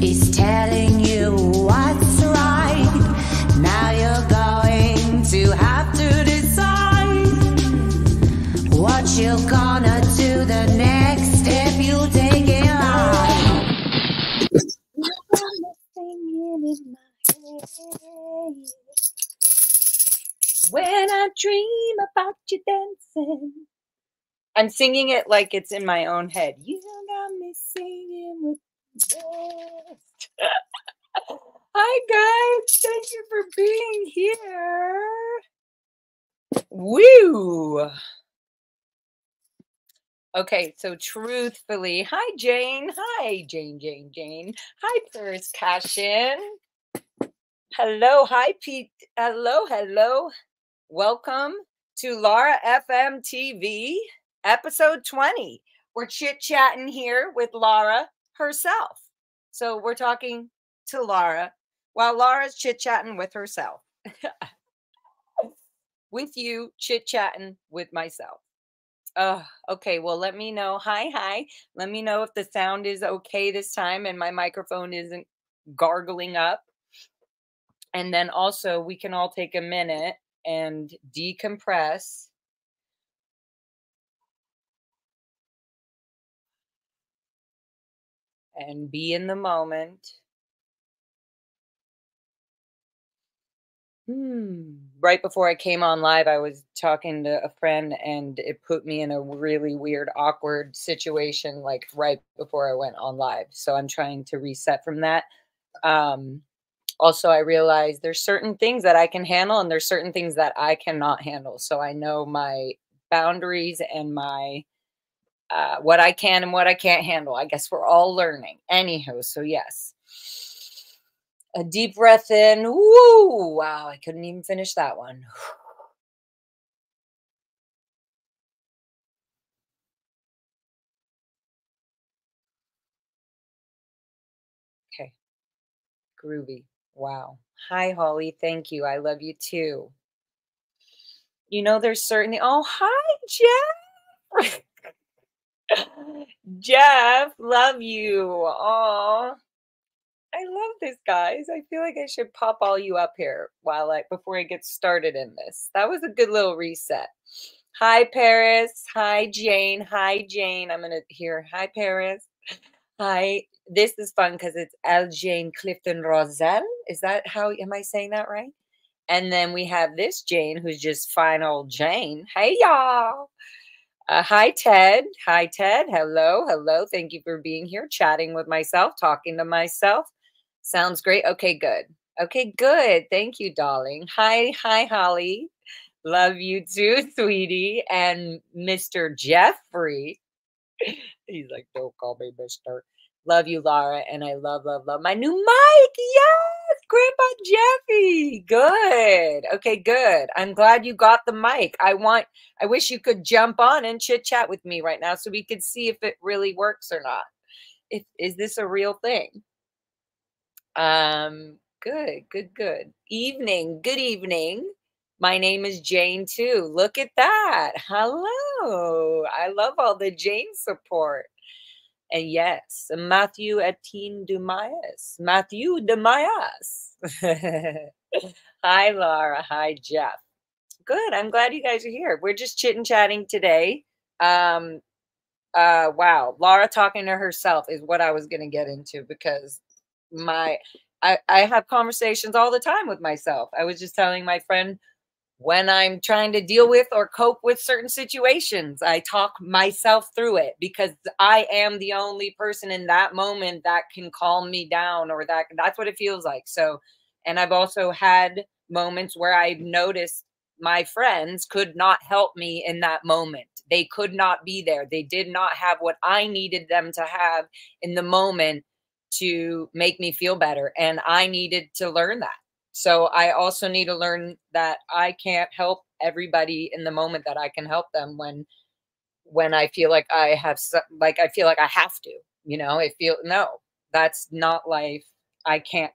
He's telling you what's right. Now you're going to have to decide what you're gonna do the next step you take in life. When I dream about you dancing, I'm singing it like it's in my own head. You got me singing with the best. Hi guys, thank you for being here. Woo! Okay, so truthfully, hi Jane. Hi Jane. Hi Paris Cashin. Hello, hi Pete. Hello. Welcome to Lara FM TV, episode 20. We're chit-chatting here with Lara herself. So we're talking to Lara while Lara's chit-chatting with herself. With you, chit-chatting with myself. Okay, well, let me know. Hi. Let me know if the sound is okay this time and my microphone isn't gargling up. And then also, we can all take a minute and decompress. And be in the moment. Right before I came on live, I was talking to a friend and it put me in a really weird, awkward situation, like right before I went on live. So I'm trying to reset from that. Also, I realized there's certain things that I can handle and there's certain things that I cannot handle. So I know my boundaries and my what I can and what I can't handle. I guess we're all learning. Anywho, so yes. A deep breath in. Woo! Wow, I couldn't even finish that one. Okay. Groovy. Wow. Hi, Holly. Thank you. I love you too. You know, there's certainly. Oh, hi, Jeff. Jeff, love you. Oh, I love this, guys. I feel like I should pop all you up here before I get started in this. That was a good little reset. Hi, Paris. Hi, Jane. I'm gonna hear. Hi, Paris. Hi. This is fun because it's L. Jane Clifton Roselle. Is that am I saying that right? And then we have this Jane who's just fine old Jane. Hey, y'all. Hi, Ted. Hello. Thank you for being here, chatting with myself, talking to myself. Sounds great. Okay, good. Thank you, darling. Hi, Holly. Love you too, sweetie. And Mr. Jeffrey. He's like, don't call me Mr. Love you, Lara. And I love my new mic. Yes, Grandpa Jeffy. Good. Okay, good. I'm glad you got the mic. I wish you could jump on and chit chat with me right now so we could see if it really works or not. Is this a real thing? Good. Good evening. My name is Jane too. Look at that. Hello. I love all the Jane support. And yes, Matthew Dumayas. Hi, Lara. Hi, Jeff. Good. I'm glad you guys are here. We're just chatting today. Wow. Lara talking to herself is what I was going to get into because I have conversations all the time with myself. I was just telling my friend, when I'm trying to deal with or cope with certain situations, I talk myself through it because I am the only person in that moment that can calm me down, or that's what it feels like. So, and I've also had moments where I've noticed my friends could not help me in that moment. They could not be there. They did not have what I needed them to have in the moment to make me feel better. And I needed to learn that. So I also need to learn that I can't help everybody in the moment that I can help them when I feel like I have, I feel like I have to, no, that's not life.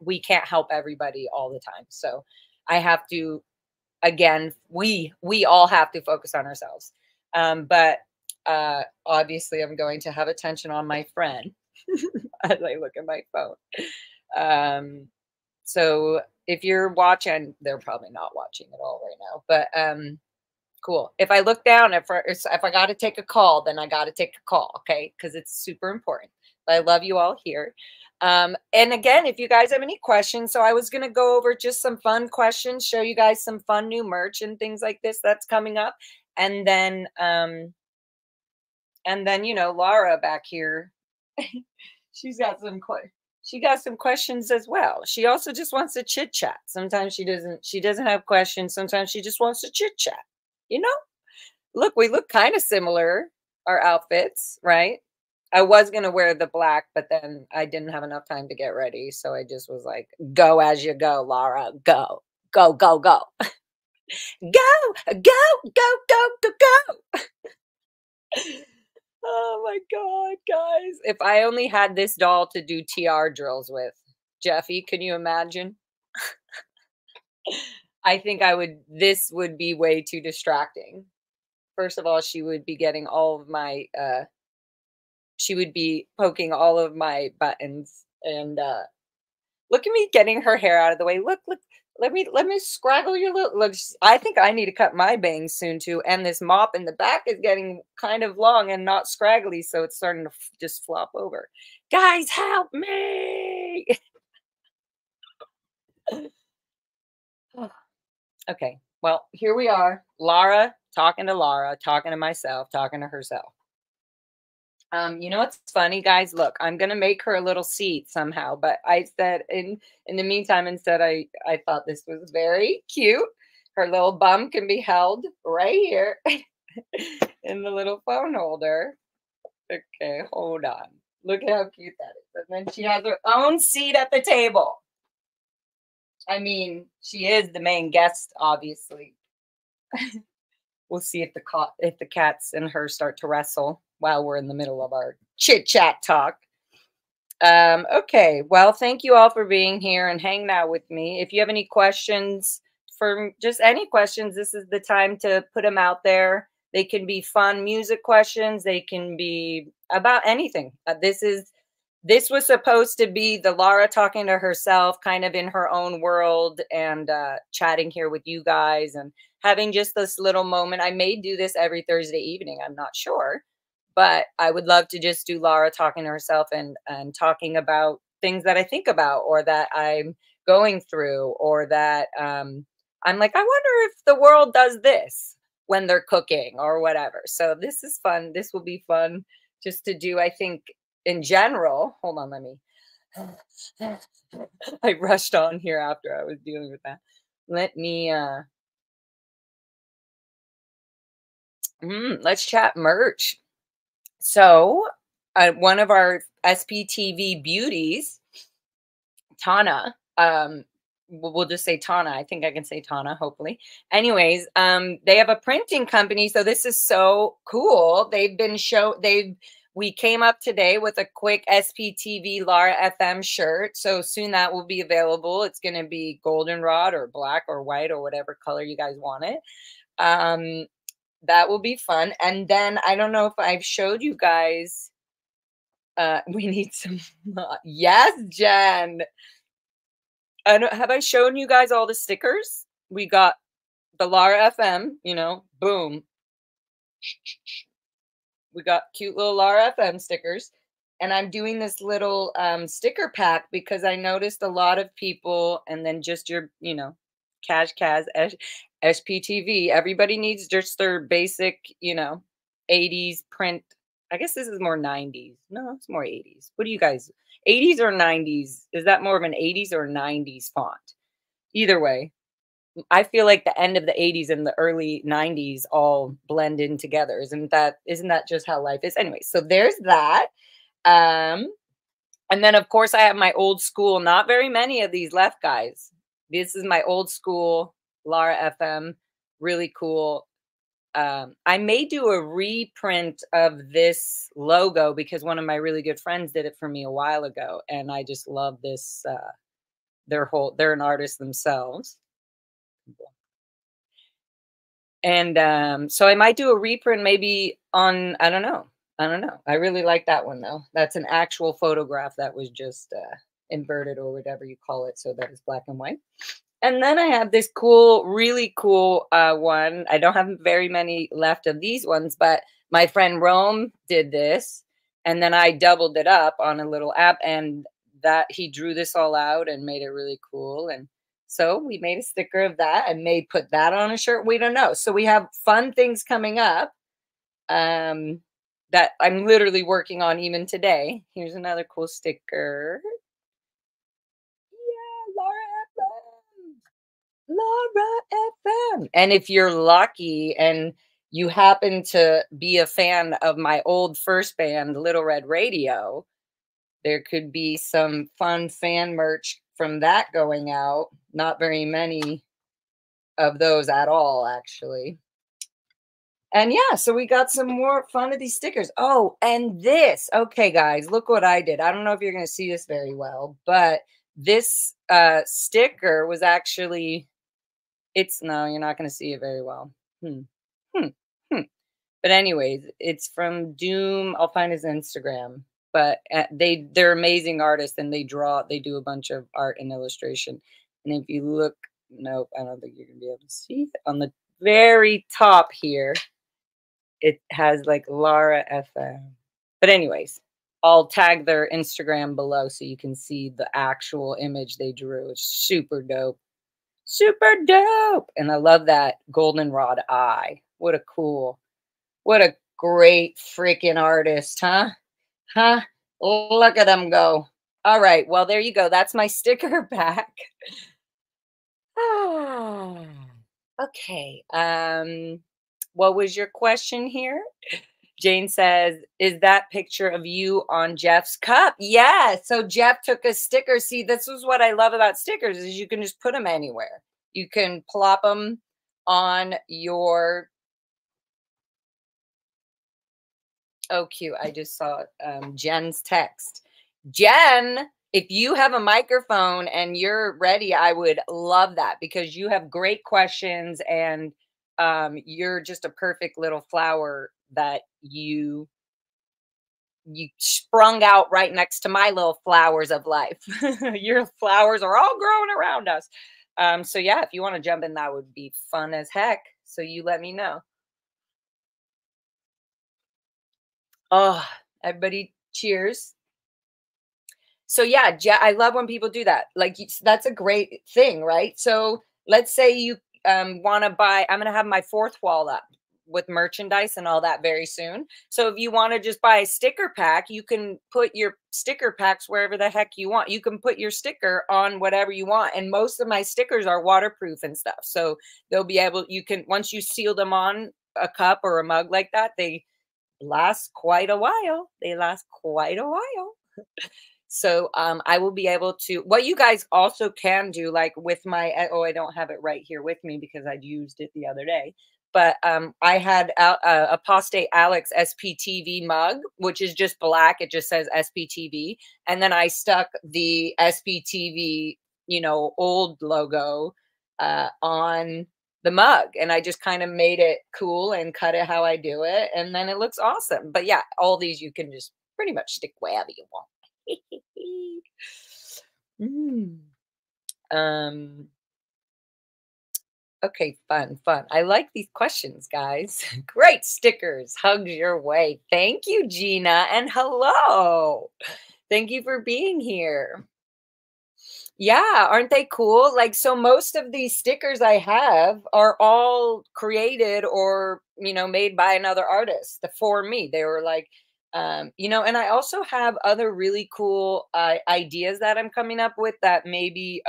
We can't help everybody all the time. So I have to, again, we all have to focus on ourselves. But obviously I'm going to have attention on my friend. as I look at my phone. Um, so if you're watching, they're probably not watching at all right now, but cool. If I look down, if I got to take a call, then I got to take a call, okay? Because it's super important. But I love you all here. And again, if you guys have any questions, so I was gonna go over just some fun questions, show you guys some fun new merch and things like this that's coming up, and then you know, Lara back here, she's got she got some questions as well. She also just wants to chit chat. Sometimes she doesn't have questions. Sometimes she just wants to chit chat. You know, look, we look kind of similar, our outfits, right? I was gonna wear the black, but then I didn't have enough time to get ready. So I just was like, go as you go, Lara. Go. Go, go, go. Go, go, go, go, go, go. Oh my God, guys. If I only had this doll to do TR drills with, Jeffy, can you imagine? I think this would be way too distracting. First of all, she would be getting all of my, she would be poking all of my buttons and, look at me getting her hair out of the way. Look, look, let me scraggle your little look. I think I need to cut my bangs soon too. And this mop in the back is getting kind of long and not scraggly, so it's starting to just flop over. Guys, help me. Okay. Well, here we are. Lara talking to Lara, talking to myself, talking to herself. You know what's funny, guys? Look, I'm gonna make her a little seat somehow, but I said in the meantime, instead, I thought this was very cute. Her little bum can be held right here in the little phone holder. Okay, hold on. Look at how cute that is. And then she has her own seat at the table. I mean, she is the main guest, obviously. We'll see if the cats and her start to wrestle while we're in the middle of our chit chat talk. Okay, well, thank you all for being here and hanging out with me. If you have any questions, for just any questions, this is the time to put them out there. They can be fun music questions. They can be about anything. This was supposed to be the Lara talking to herself, kind of in her own world, and chatting here with you guys and having just this little moment. I may do this every Thursday evening. I'm not sure, but I would love to just do Lara talking to herself and talking about things that I think about or that I'm going through or that I'm like, I wonder if the world does this when they're cooking or whatever. So this is fun. This will be fun just to do, I think, in general. Hold on, let me. I rushed on here after I was dealing with that. Let me let's chat merch. So, one of our SPTV beauties, Tana, we'll just say Tana. I think I can say Tana, hopefully. Anyways, they have a printing company, so this is so cool. We came up today with a quick SPTV Lara FM shirt. So soon that will be available. It's going to be goldenrod or black or white or whatever color you guys want it. That will be fun. And then I don't know if I've showed you guys. We need some. Yes, Jen. Have I shown you guys all the stickers? We got the Lara FM, you know, boom. We got cute little Lara FM stickers. And I'm doing this little sticker pack because I noticed a lot of people, and then just your, you know, Cash Kaz, SPTV. Everybody needs just their basic, you know, 80s print. I guess this is more 90s. No, it's more 80s. What do you guys, 80s or 90s? Is that more of an 80s or 90s font? Either way, I feel like the end of the 80s and the early 90s all blend in together. Isn't that just how life is? Anyway, so there's that. And then of course I have my old school, not very many of these left, guys. This is my old school Lara FM, really cool. I may do a reprint of this logo because one of my really good friends did it for me a while ago, and I just love this. They're an artist themselves. And so I might do a reprint maybe on, I don't know, I don't know. I really like that one though. That's an actual photograph that was just inverted or whatever you call it, so that is black and white. And then I have this cool, really cool one. I don't have very many left of these ones, but my friend Rome did this, and then I doubled it up on a little app, and that he drew this all out and made it really cool. And so we made a sticker of that and may put that on a shirt. We don't know. So we have fun things coming up um, that I'm literally working on even today. Here's another cool sticker. Yeah, Lara FM. And if you're lucky and you happen to be a fan of my old first band, Little Red Radio, there could be some fun fan merch from that going out. Not very many of those at all, actually. And yeah, so we got some more fun of these stickers. Oh, and this. Okay, guys, look what I did. I don't know if you're going to see this very well, but this sticker was actually, it's, no, you're not going to see it very well. Hmm. Hmm. Hmm. But anyways, it's from Doom. I'll find his Instagram. But they're amazing artists and they do a bunch of art and illustration. And if you look, nope, I don't think you're going to be able to see it. On the very top here, it has like Lara FM. But anyways, I'll tag their Instagram below so you can see the actual image they drew. It's super dope. Super dope. And I love that goldenrod eye. What a great freaking artist, huh? Huh? Look at them go. All right. Well, there you go. That's my sticker back. Ah, okay. What was your question here? Jane says, is that picture of you on Jeff's cup? Yeah. So Jeff took a sticker. See, this is what I love about stickers is you can just put them anywhere. You can plop them on your, oh, cute. I just saw Jen's text. Jen, if you have a microphone and you're ready, I would love that because you have great questions and you're just a perfect little flower that you sprung out right next to my little flowers of life. Your flowers are all growing around us. So yeah, if you want to jump in, that would be fun as heck. So you let me know. Oh, everybody cheers. So yeah, I love when people do that. Like that's a great thing, right? So let's say you want to buy. I'm gonna have my fourth wall up with merchandise and all that very soon. So if you want to just buy a sticker pack, you can put your sticker packs wherever the heck you want. You can put your sticker on whatever you want. And most of my stickers are waterproof and stuff. So they'll be able. You can once you seal them on a cup or a mug like that, they last quite a while. They last quite a while. So I will be able to, what you guys also can do, like with my, oh, I don't have it right here with me because I'd used it the other day. But I had Apostate Alex SPTV mug, which is just black. It just says SPTV. And then I stuck the SPTV, old logo on the mug. And I just kind of made it cool and cut it how I do it. And then it looks awesome. But yeah, all these you can just pretty much stick wherever you want. Mm. Okay, fun. I like these questions, guys. Great stickers. Hugs your way. Thank you, Gina. And hello. Thank you for being here. Yeah, aren't they cool? Like, so most of these stickers I have are all created or, made by another artist for me. They were like, and I also have other really cool ideas that I'm coming up with that maybe,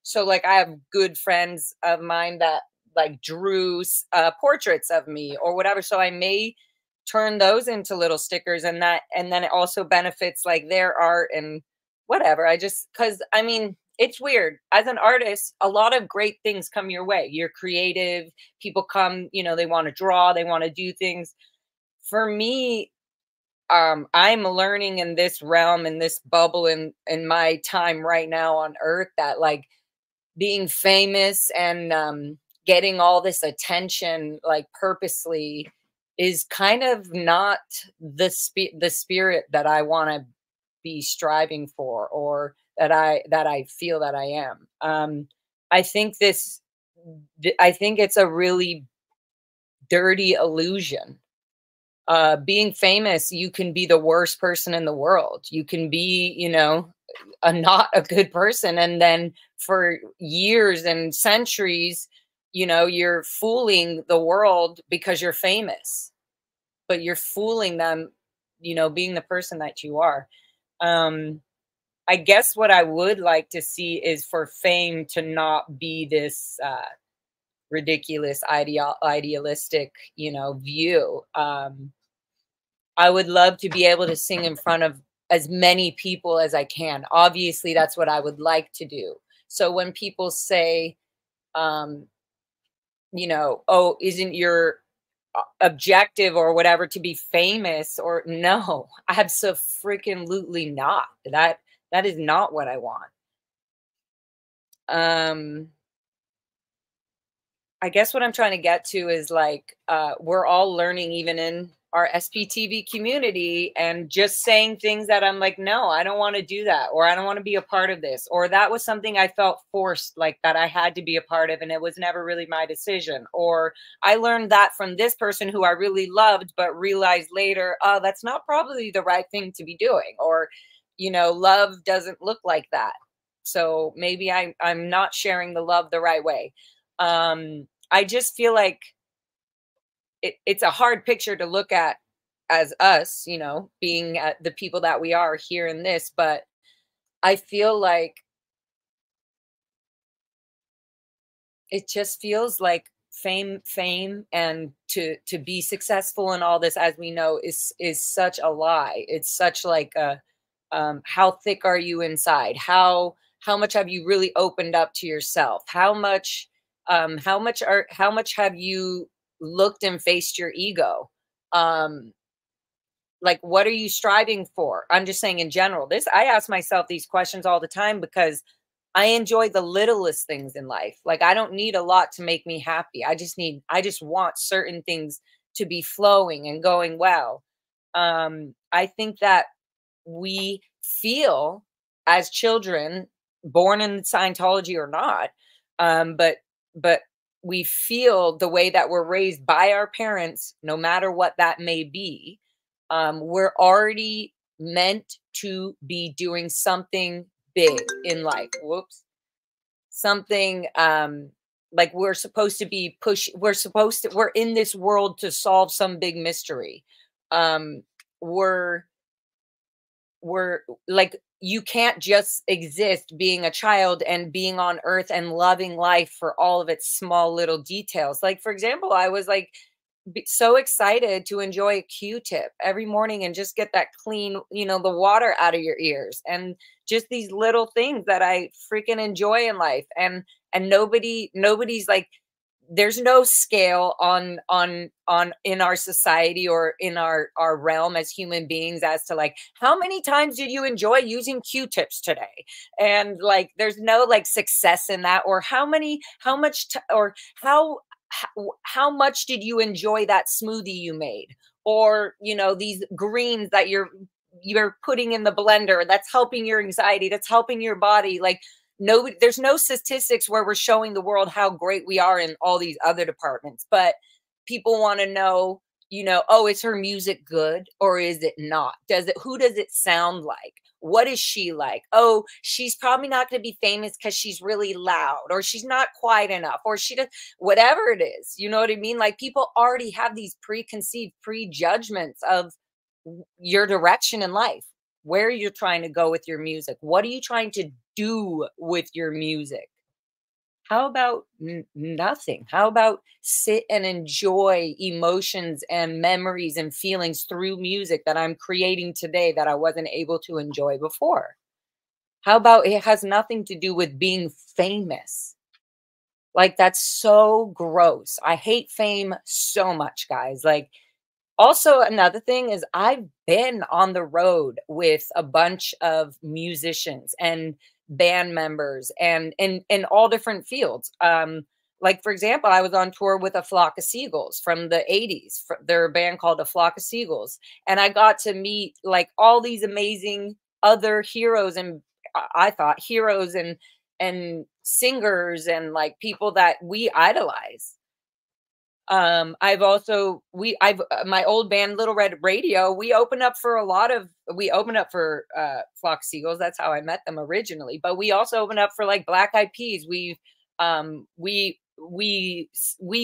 so like I have good friends of mine that like drew portraits of me or whatever. So I may turn those into little stickers and then it also benefits like their art and whatever. Cause I mean, it's weird. As an artist, a lot of great things come your way. You're creative. People come, they want to draw, they want to do things. For me, I'm learning in this realm, in this bubble, in my time right now on Earth, that like being famous and getting all this attention, like purposely, is kind of not the spirit that I want to be striving for, or that I feel that I am. I think I think it's a really dirty illusion. Being famous, you can be the worst person in the world. You can be, not a good person. And then for years and centuries, you're fooling the world because you're famous, but you're fooling them, being the person that you are. Um, I guess what I would like to see is for fame to not be this ridiculous idealistic, view. I would love to be able to sing in front of as many people as I can. Obviously, that's what I would like to do. So when people say, um, oh, isn't your objective or whatever to be famous? Or no, absolutely not. That is not what I want. Um, I guess what I'm trying to get to is like, we're all learning, even in our SPTV community, and just saying things that I'm like, no, I don't want to do that, or I don't want to be a part of this, or that was something I felt forced, like that I had to be a part of, and it was never really my decision. Or I learned that from this person who I really loved, but realized later, oh, that's not probably the right thing to be doing. Or, love doesn't look like that. So maybe I'm not sharing the love the right way. I just feel like it's a hard picture to look at as us, being the people that we are here in this. But I feel like it just feels like fame, and to be successful and all this, as we know, is such a lie. It's such like a, how thick are you inside? How much have you really opened up to yourself? How much have you looked and faced your ego? Like, what are you striving for? I'm just saying in general. I ask myself these questions all the time because I enjoy the littlest things in life. Like, I don't need a lot to make me happy. I just want certain things to be flowing and going well. I think that we feel, as children, born in Scientology or not, but we feel the way that we're raised by our parents, no matter what that may be. We're already meant to be doing something big in life. Whoops. Something, like we're supposed to be we're in this world to solve some big mystery. Um, we're we're like, you can't just exist being a child and being on earth and loving life for all of its small little details. Like, for example, I was like so excited to enjoy a Q-tip every morning and just get that clean, the water out of your ears, and just these little things that I freaking enjoy in life. And nobody's like, there's no scale on in our society or in our realm as human beings as to like, how many times did you enjoy using Q-tips today? And like, there's no like success in that, or how much or how much did you enjoy that smoothie you made? Or, these greens that you're putting in the blender, that's helping your anxiety, that's helping your body. Like, no, there's no statistics where we're showing the world how great we are in all these other departments. But people want to know, oh, is her music good or is it not? Who does it sound like? What is she like? Oh, she's probably not going to be famous because she's really loud, or she's not quiet enough, or she does, whatever it is. You know what I mean? Like, people already have these preconceived prejudgments of your direction in life, where you're trying to go with your music. What are you trying to do with your music? How about nothing? How about sit and enjoy emotions and memories and feelings through music that I'm creating today that I wasn't able to enjoy before? How about it has nothing to do with being famous? Like, that's so gross. I hate fame so much, guys. Like, also, another thing is, I've been on the road with a bunch of musicians and band members, and in all different fields. like, for example, I was on tour with a Flock of Seagulls from the 80s. They're a band called a Flock of Seagulls. And I got to meet like all these amazing other heroes, and I thought heroes and singers and like people that we idolize. I've also I've my old band Little Red Radio, we opened up for Flock Seagulls. That's how I met them originally. But we also opened up for like Black Eyed Peas. We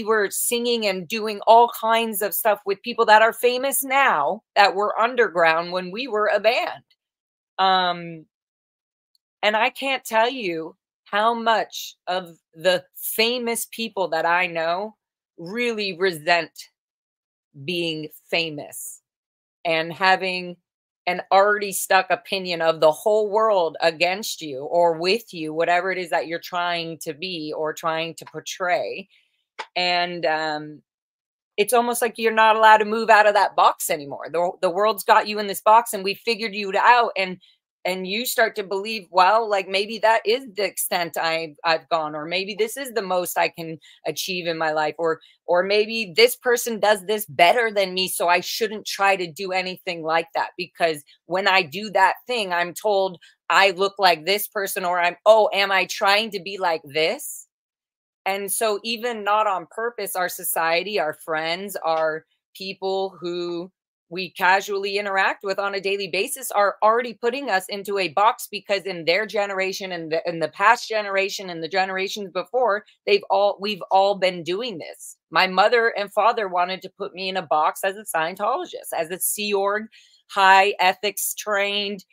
were singing and doing all kinds of stuff with people that are famous now that were underground when we were a band. And I can't tell you how much of the famous people that I know really resent being famous and having an already stuck opinion of the whole world against you or with you, whatever it is that you're trying to be or trying to portray. And it's almost like you're not allowed to move out of that box anymore. The world's got you in this box, and we figured you out, and you start to believe, well, like maybe that is the extent I've gone, or maybe this is the most I can achieve in my life, or maybe this person does this better than me, so I shouldn't try to do anything like that, because when I do that thing, I'm told I look like this person, or am I trying to be like this? And so even not on purpose, our society, our friends, our people who we casually interact with on a daily basis are already putting us into a box, because in their generation and in the past generation and the generations before, we've all been doing this. My mother and father wanted to put me in a box as a Scientologist, as a Sea Org, high ethics trained,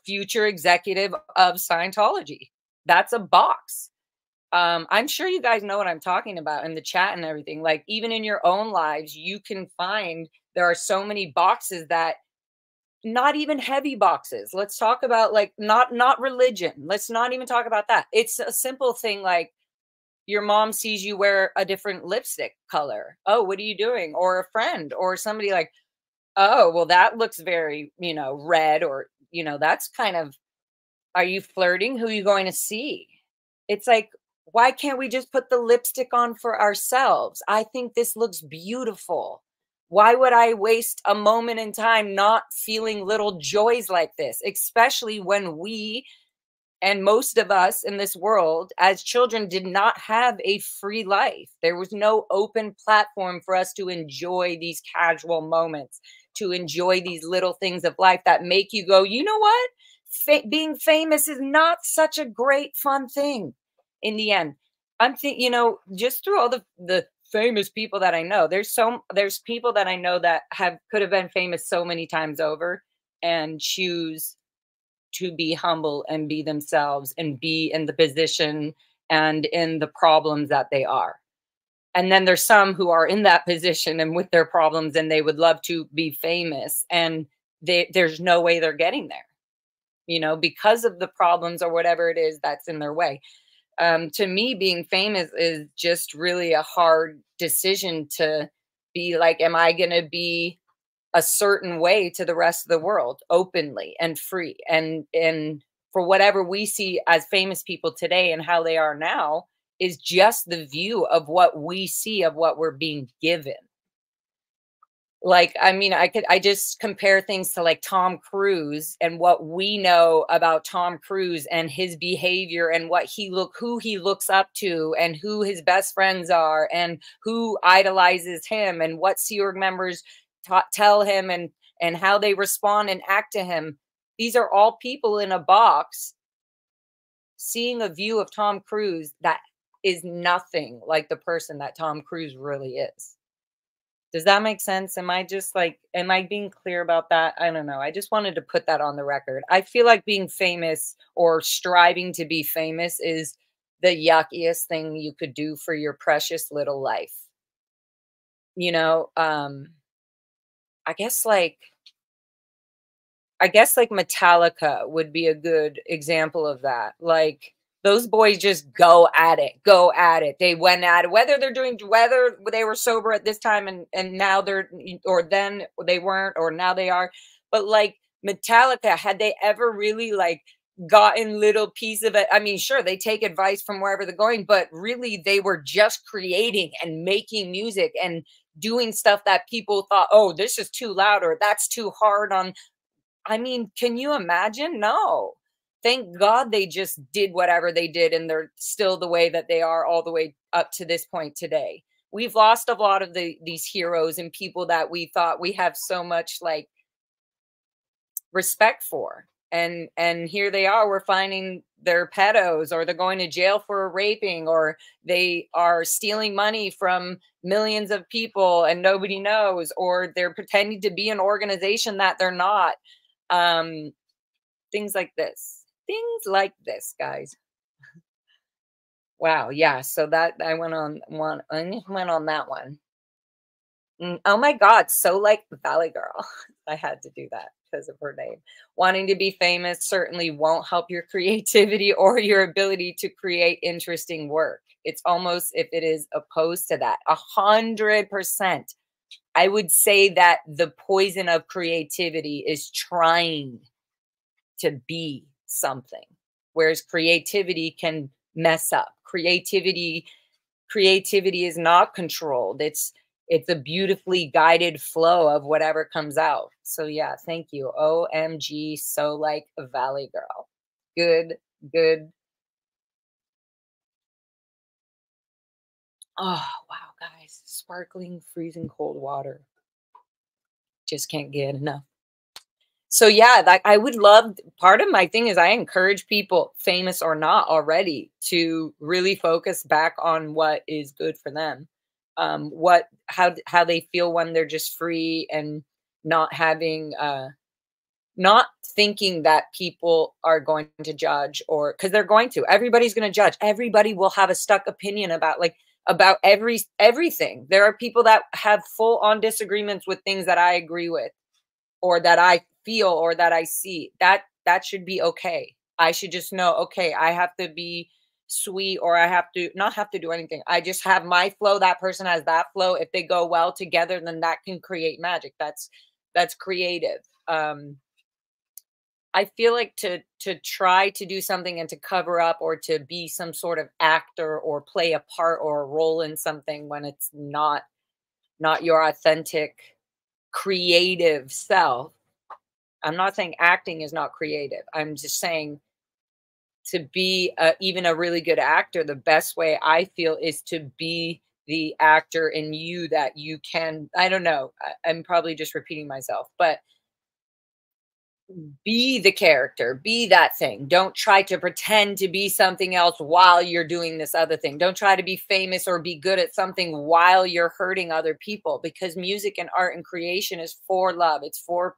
future executive of Scientology. That's a box. I'm sure you guys know what I'm talking about in the chat and everything. Like, even in your own lives, you can find there are so many boxes that, not even heavy boxes. Let's talk about like not religion. Let's not even talk about that. It's a simple thing like your mom sees you wear a different lipstick color. Oh, what are you doing? Or a friend or somebody like, oh, well, that looks very, red, or, that's kind of, are you flirting? Who are you going to see? It's like, why can't we just put the lipstick on for ourselves? I think this looks beautiful. Why would I waste a moment in time not feeling little joys like this, especially when we and most of us in this world as children did not have a free life. There was no open platform for us to enjoy these casual moments, to enjoy these little things of life that make you go, you know what? Being famous is not such a great, fun thing in the end. I'm thinking, just through all the famous people that I know, there's people that I know that could have been famous so many times over and choose to be humble and be themselves and be in the position and in the problems that they are. And then there's some who are in that position and with their problems, and they would love to be famous, and there's no way they're getting there, because of the problems or whatever it is that's in their way. To me, being famous is just really a hard decision to be like, am I going to be a certain way to the rest of the world openly and free? And for whatever we see as famous people today and how they are now is just the view of what we see of what we're being given. Like, I mean, I just compare things to like Tom Cruise and what we know about Tom Cruise and his behavior and who he looks up to and who his best friends are and who idolizes him and what Sea Org members tell him and how they respond and act to him. These are all people in a box seeing a view of Tom Cruise that is nothing like the person that Tom Cruise really is. Does that make sense? Am I being clear about that? I don't know. I just wanted to put that on the record. I feel like being famous or striving to be famous is the yuckiest thing you could do for your precious little life. I guess Metallica would be a good example of that. Like, those boys just go at it. They went at it, whether they were sober at this time and now or then they weren't, or now they are. But like Metallica, had they ever really like gotten little piece of it. I mean, sure, they take advice from wherever they're going, but really they were just creating and making music and doing stuff that people thought, oh, this is too loud or that's too hard on. I mean, can you imagine? No. Thank God they just did whatever they did and they're still the way that they are all the way up to this point today. We've lost a lot of these heroes and people that we thought we have so much like respect for. And here they are, we're finding they're pedos or they're going to jail for raping or they are stealing money from millions of people and nobody knows, or they're pretending to be an organization that they're not. Things like this. Things like this, guys. Wow, yeah. So that I went on that one. Oh my God, so like Valley Girl. I had to do that because of her name. Wanting to be famous certainly won't help your creativity or your ability to create interesting work. It's almost if it is opposed to that. 100%. I would say that the poison of creativity is trying to be something, whereas creativity can mess up. Creativity is not controlled. It's a beautifully guided flow of whatever comes out. So yeah, thank you. OMG, so like a Valley Girl. Good, good. Oh, wow, guys. Sparkling, freezing cold water. Just can't get enough. So yeah, like I would love, part of my thing is I encourage people, famous or not already, to really focus back on what is good for them. How they feel when they're just free and not having not thinking that people are going to judge, or because they're going to. Everybody's going to judge. Everybody will have a stuck opinion about everything. There are people that have full on disagreements with things that I agree with or that I feel or that I see. That should be okay. I should just know, okay, I have to be sweet, or I have to not have to do anything. I just have my flow. That person has that flow. If they go well together, then that can create magic. That's creative. I feel like to try to do something and to cover up or to be some sort of actor or play a part or a role in something when it's not your authentic creative self. I'm not saying acting is not creative. I'm just saying to be even a really good actor, the best way I feel is to be the actor in you that you can. I don't know. I'm probably just repeating myself, but be the character, be that thing. Don't try to pretend to be something else while you're doing this other thing. Don't try to be famous or be good at something while you're hurting other people, because music and art and creation is for love. It's for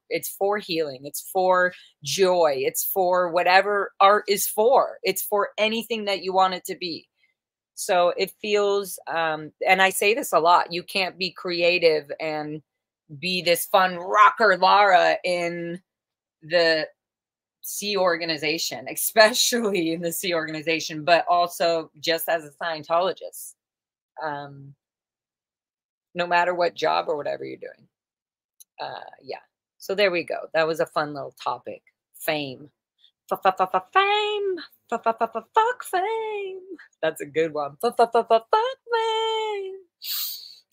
healing. It's for joy. It's for whatever art is for. It's for anything that you want it to be. So it feels, and I say this a lot, you can't be creative and be this fun rocker Lara in the C organization, especially in the C organization, but also just as a Scientologist, no matter what job or whatever you're doing. Yeah. So there we go. That was a fun little topic. Fame. Fame. Fuck fame. That's a good one. Fuck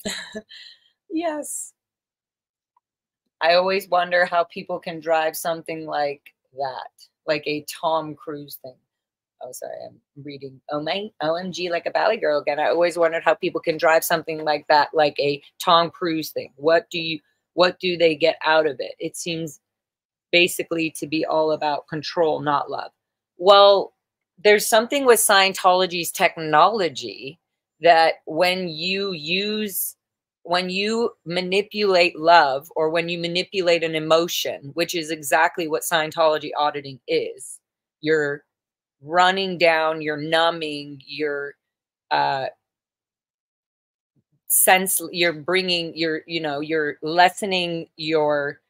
fame. Yes. I always wonder how people can drive something like that, like a Tom Cruise thing. Oh, sorry, I'm reading OMG like a Valley Girl again. I always wondered how people can drive something like that, like a Tom Cruise thing. What do they get out of it? It seems basically to be all about control, not love. Well, there's something with Scientology's technology that when you manipulate love, or when you manipulate an emotion, which is exactly what Scientology auditing is, you're running down, you're numbing, you're you're bringing, you're lessening your,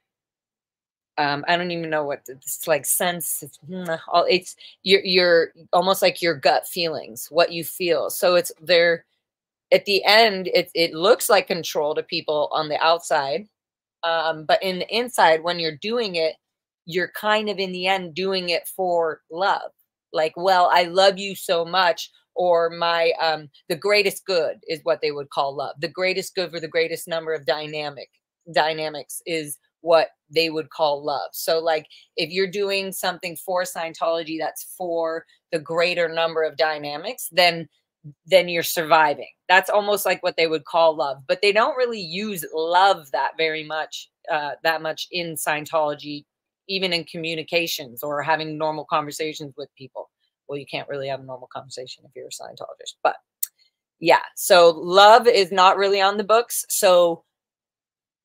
I don't even know what it's like, sense. It's you're almost like your gut feelings, what you feel. So it's there. At the end, it looks like control to people on the outside. But in the inside, when you're doing it, you're kind of in the end doing it for love. Like, well, I love you so much, or my the greatest good is what they would call love. The greatest good for the greatest number of dynamics is what they would call love. So like if you're doing something for Scientology that's for the greater number of dynamics, then you're surviving. That's almost like what they would call love, but they don't really use love that much in Scientology, even in communications or having normal conversations with people. Well, you can't really have a normal conversation if you're a Scientologist, but yeah. So love is not really on the books. So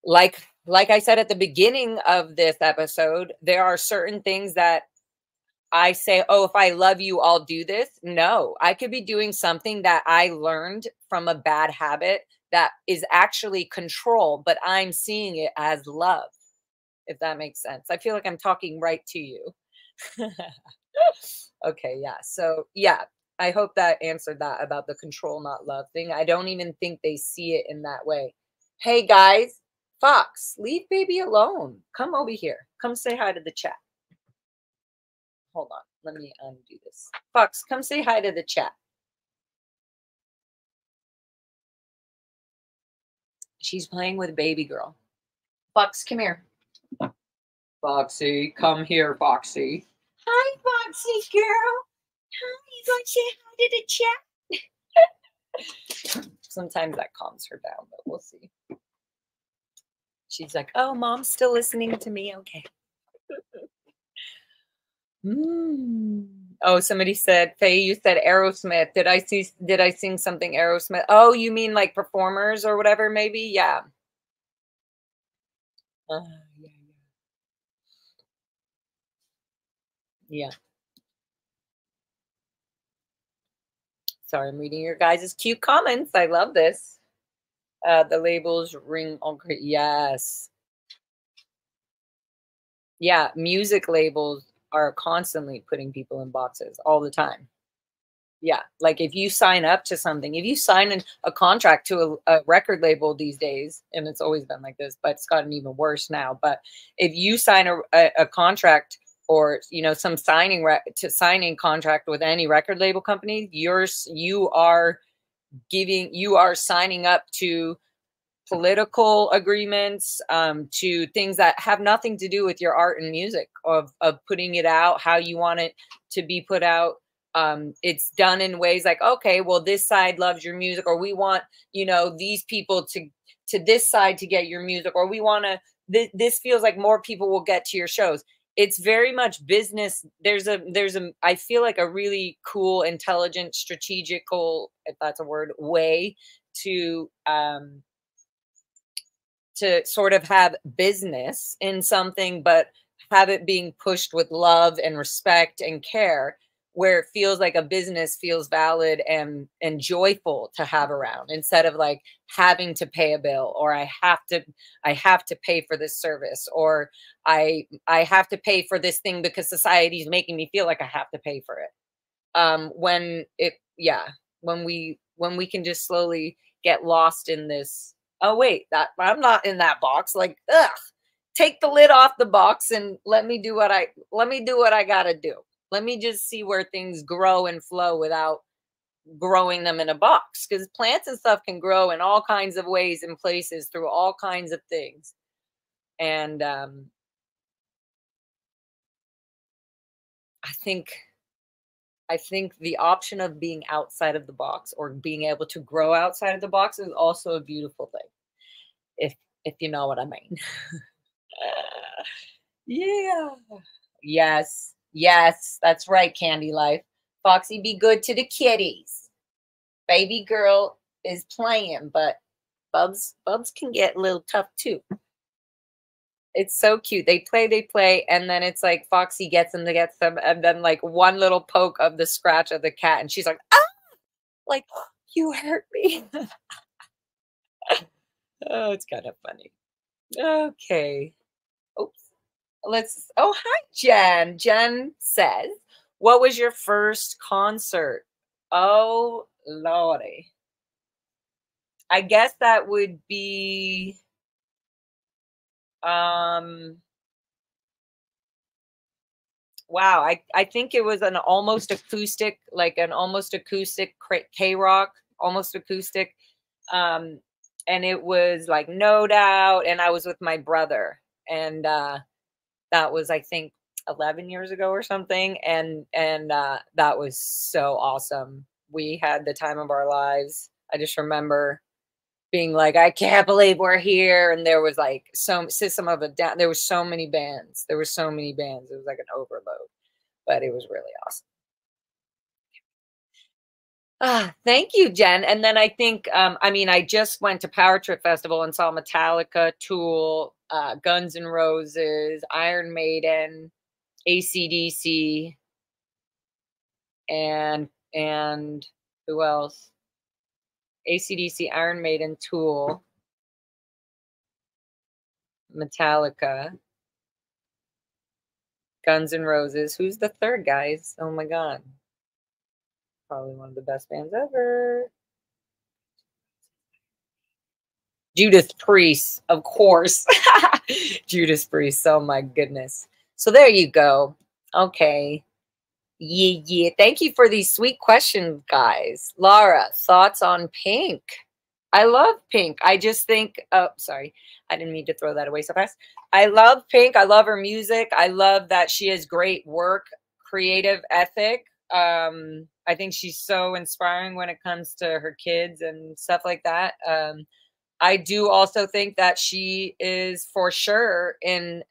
like I said at the beginning of this episode, there are certain things that I say, oh, if I love you, I'll do this. No, I could be doing something that I learned from a bad habit that is actually control, but I'm seeing it as love, if that makes sense. I feel like I'm talking right to you. Okay, yeah. So, yeah, I hope that answered that about the control, not love thing. I don't even think they see it in that way. Hey, guys, Fox, leave baby alone. Come over here. Come say hi to the chat. Hold on. Let me undo this. Fox, come say hi to the chat. She's playing with baby girl. Fox, come here. Foxy, come here, Foxy. Hi, Foxy girl. Hi, you going to say hi to the chat? Sometimes that calms her down, but we'll see. She's like, oh, mom's still listening to me. Okay. Oh, somebody said, Faye, you said Aerosmith. Did I sing something Aerosmith? Oh, you mean like performers or whatever, maybe? Yeah. Yeah. Yeah. Sorry, I'm reading your guys' cute comments. I love this. The labels ring on. Yes. Yeah, music labels are constantly putting people in boxes all the time. Yeah, like if you sign up to something, if you sign a contract to a record label these days, and it's always been like this, but it's gotten even worse now. But if you sign a contract or some signing contract with any record label company, you are signing up to political agreements, to things that have nothing to do with your art and music, of putting it out how you want it to be put out. It's done in ways like, okay, well, this side loves your music, or we want these people to this side to get your music, or we want to this feels like more people will get to your shows. It's very much business. There's a I feel like a really cool, intelligent, strategical, if that's a word, way to sort of have business in something, but have it being pushed with love and respect and care, where it feels like a business feels valid and joyful to have around, instead of like having to pay a bill, or I have to pay for this service, or I have to pay for this thing because society is making me feel like I have to pay for it. When we can just slowly get lost in this. Oh wait, that I'm not in that box. Like, ugh, take the lid off the box and let me do what I gotta do. Let me just see where things grow and flow without growing them in a box. Because plants and stuff can grow in all kinds of ways and places through all kinds of things. And I think the option of being outside of the box, or being able to grow outside of the box, is also a beautiful thing. If you know what I mean. Yeah. Yes, that's right, Candy Life. Foxy, be good to the kitties. Baby girl is playing, but Bubs can get a little tough too. It's so cute. They play, and then it's like Foxy gets them, and then like one little poke of the scratch of the cat, and she's like, ah! Like, you hurt me. Oh, it's kind of funny. Okay. Oops. Hi, Jen. Jen says, what was your first concert? Oh, Lordy. I guess that would be, wow, I think it was an almost acoustic, like an almost acoustic K-rock, almost acoustic. Um, and it was like No Doubt, and I was with my brother, and that was, I think, 11 years ago or something, and that was so awesome. We had the time of our lives. I just remember being like, I can't believe we're here. And there was like some System of a Down. There was so many bands. There were so many bands. It was like an overload, but it was really awesome. Ah, thank you, Jen. And then I think, I mean, I just went to Power Trip Festival and saw Metallica, Tool, Guns N' Roses, Iron Maiden, AC/DC, and who else? AC/DC, Iron Maiden, Tool, Metallica, Guns N' Roses. Who's the third, guys? Oh my God. Probably one of the best bands ever. Judas Priest, of course. Judas Priest. Oh my goodness. So there you go. Okay. Yeah, yeah. Thank you for these sweet questions, guys. Lara, thoughts on Pink? I love Pink. I just think, oh, sorry. I didn't mean to throw that away so fast. I love Pink. I love her music. I love that she has great work, creative ethic. I think she's so inspiring when it comes to her kids and stuff like that. I do also think that she is for sure in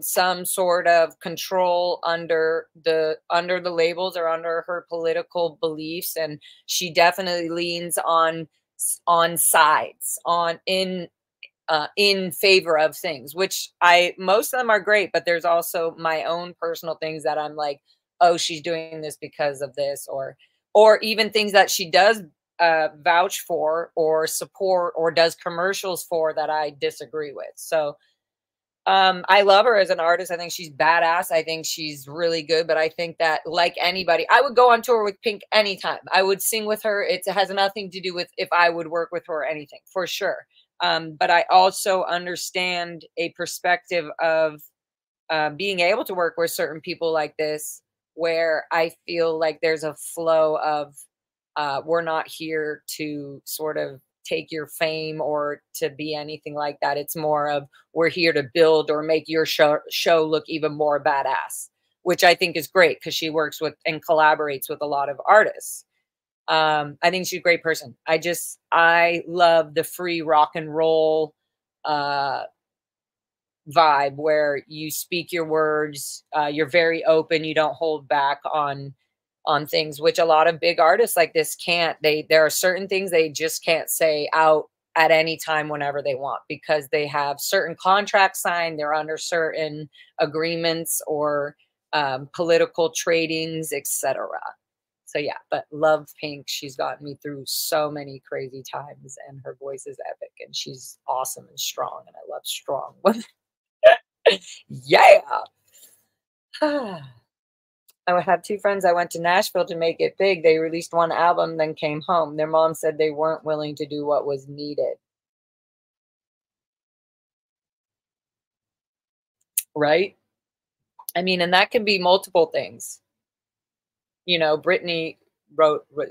some sort of control under the labels or under her political beliefs, and she definitely leans on sides on in favor of things, which I most of them are great, but there's also my own personal things that I'm like, oh, she's doing this because of this, or even things that she does vouch for or support or does commercials for that I disagree with. So I love her as an artist. I think she's badass. I think she's really good. But I think that, like anybody, I would go on tour with Pink anytime. I would sing with her. It has nothing to do with if I would work with her or anything, for sure. But I also understand a perspective of being able to work with certain people like this, where I feel like there's a flow of we're not here to sort of take your fame or to be anything like that. It's more of we're here to build or make your show look even more badass, which I think is great because she works with and collaborates with a lot of artists. I think she's a great person. I love the free rock and roll uh, vibe where you speak your words, you're very open, you don't hold back on things, which a lot of big artists like this can't. There are certain things they just can't say out at any time whenever they want because they have certain contracts signed, they're under certain agreements or political tradings, etc. So yeah, but love Pink. She's gotten me through so many crazy times, and her voice is epic, and she's awesome and strong, and I love strong women. Yeah. I had two friends. I went to Nashville to make it big. They released one album, then came home. Their mom said they weren't willing to do what was needed. Right? I mean, and that can be multiple things. You know, Brittany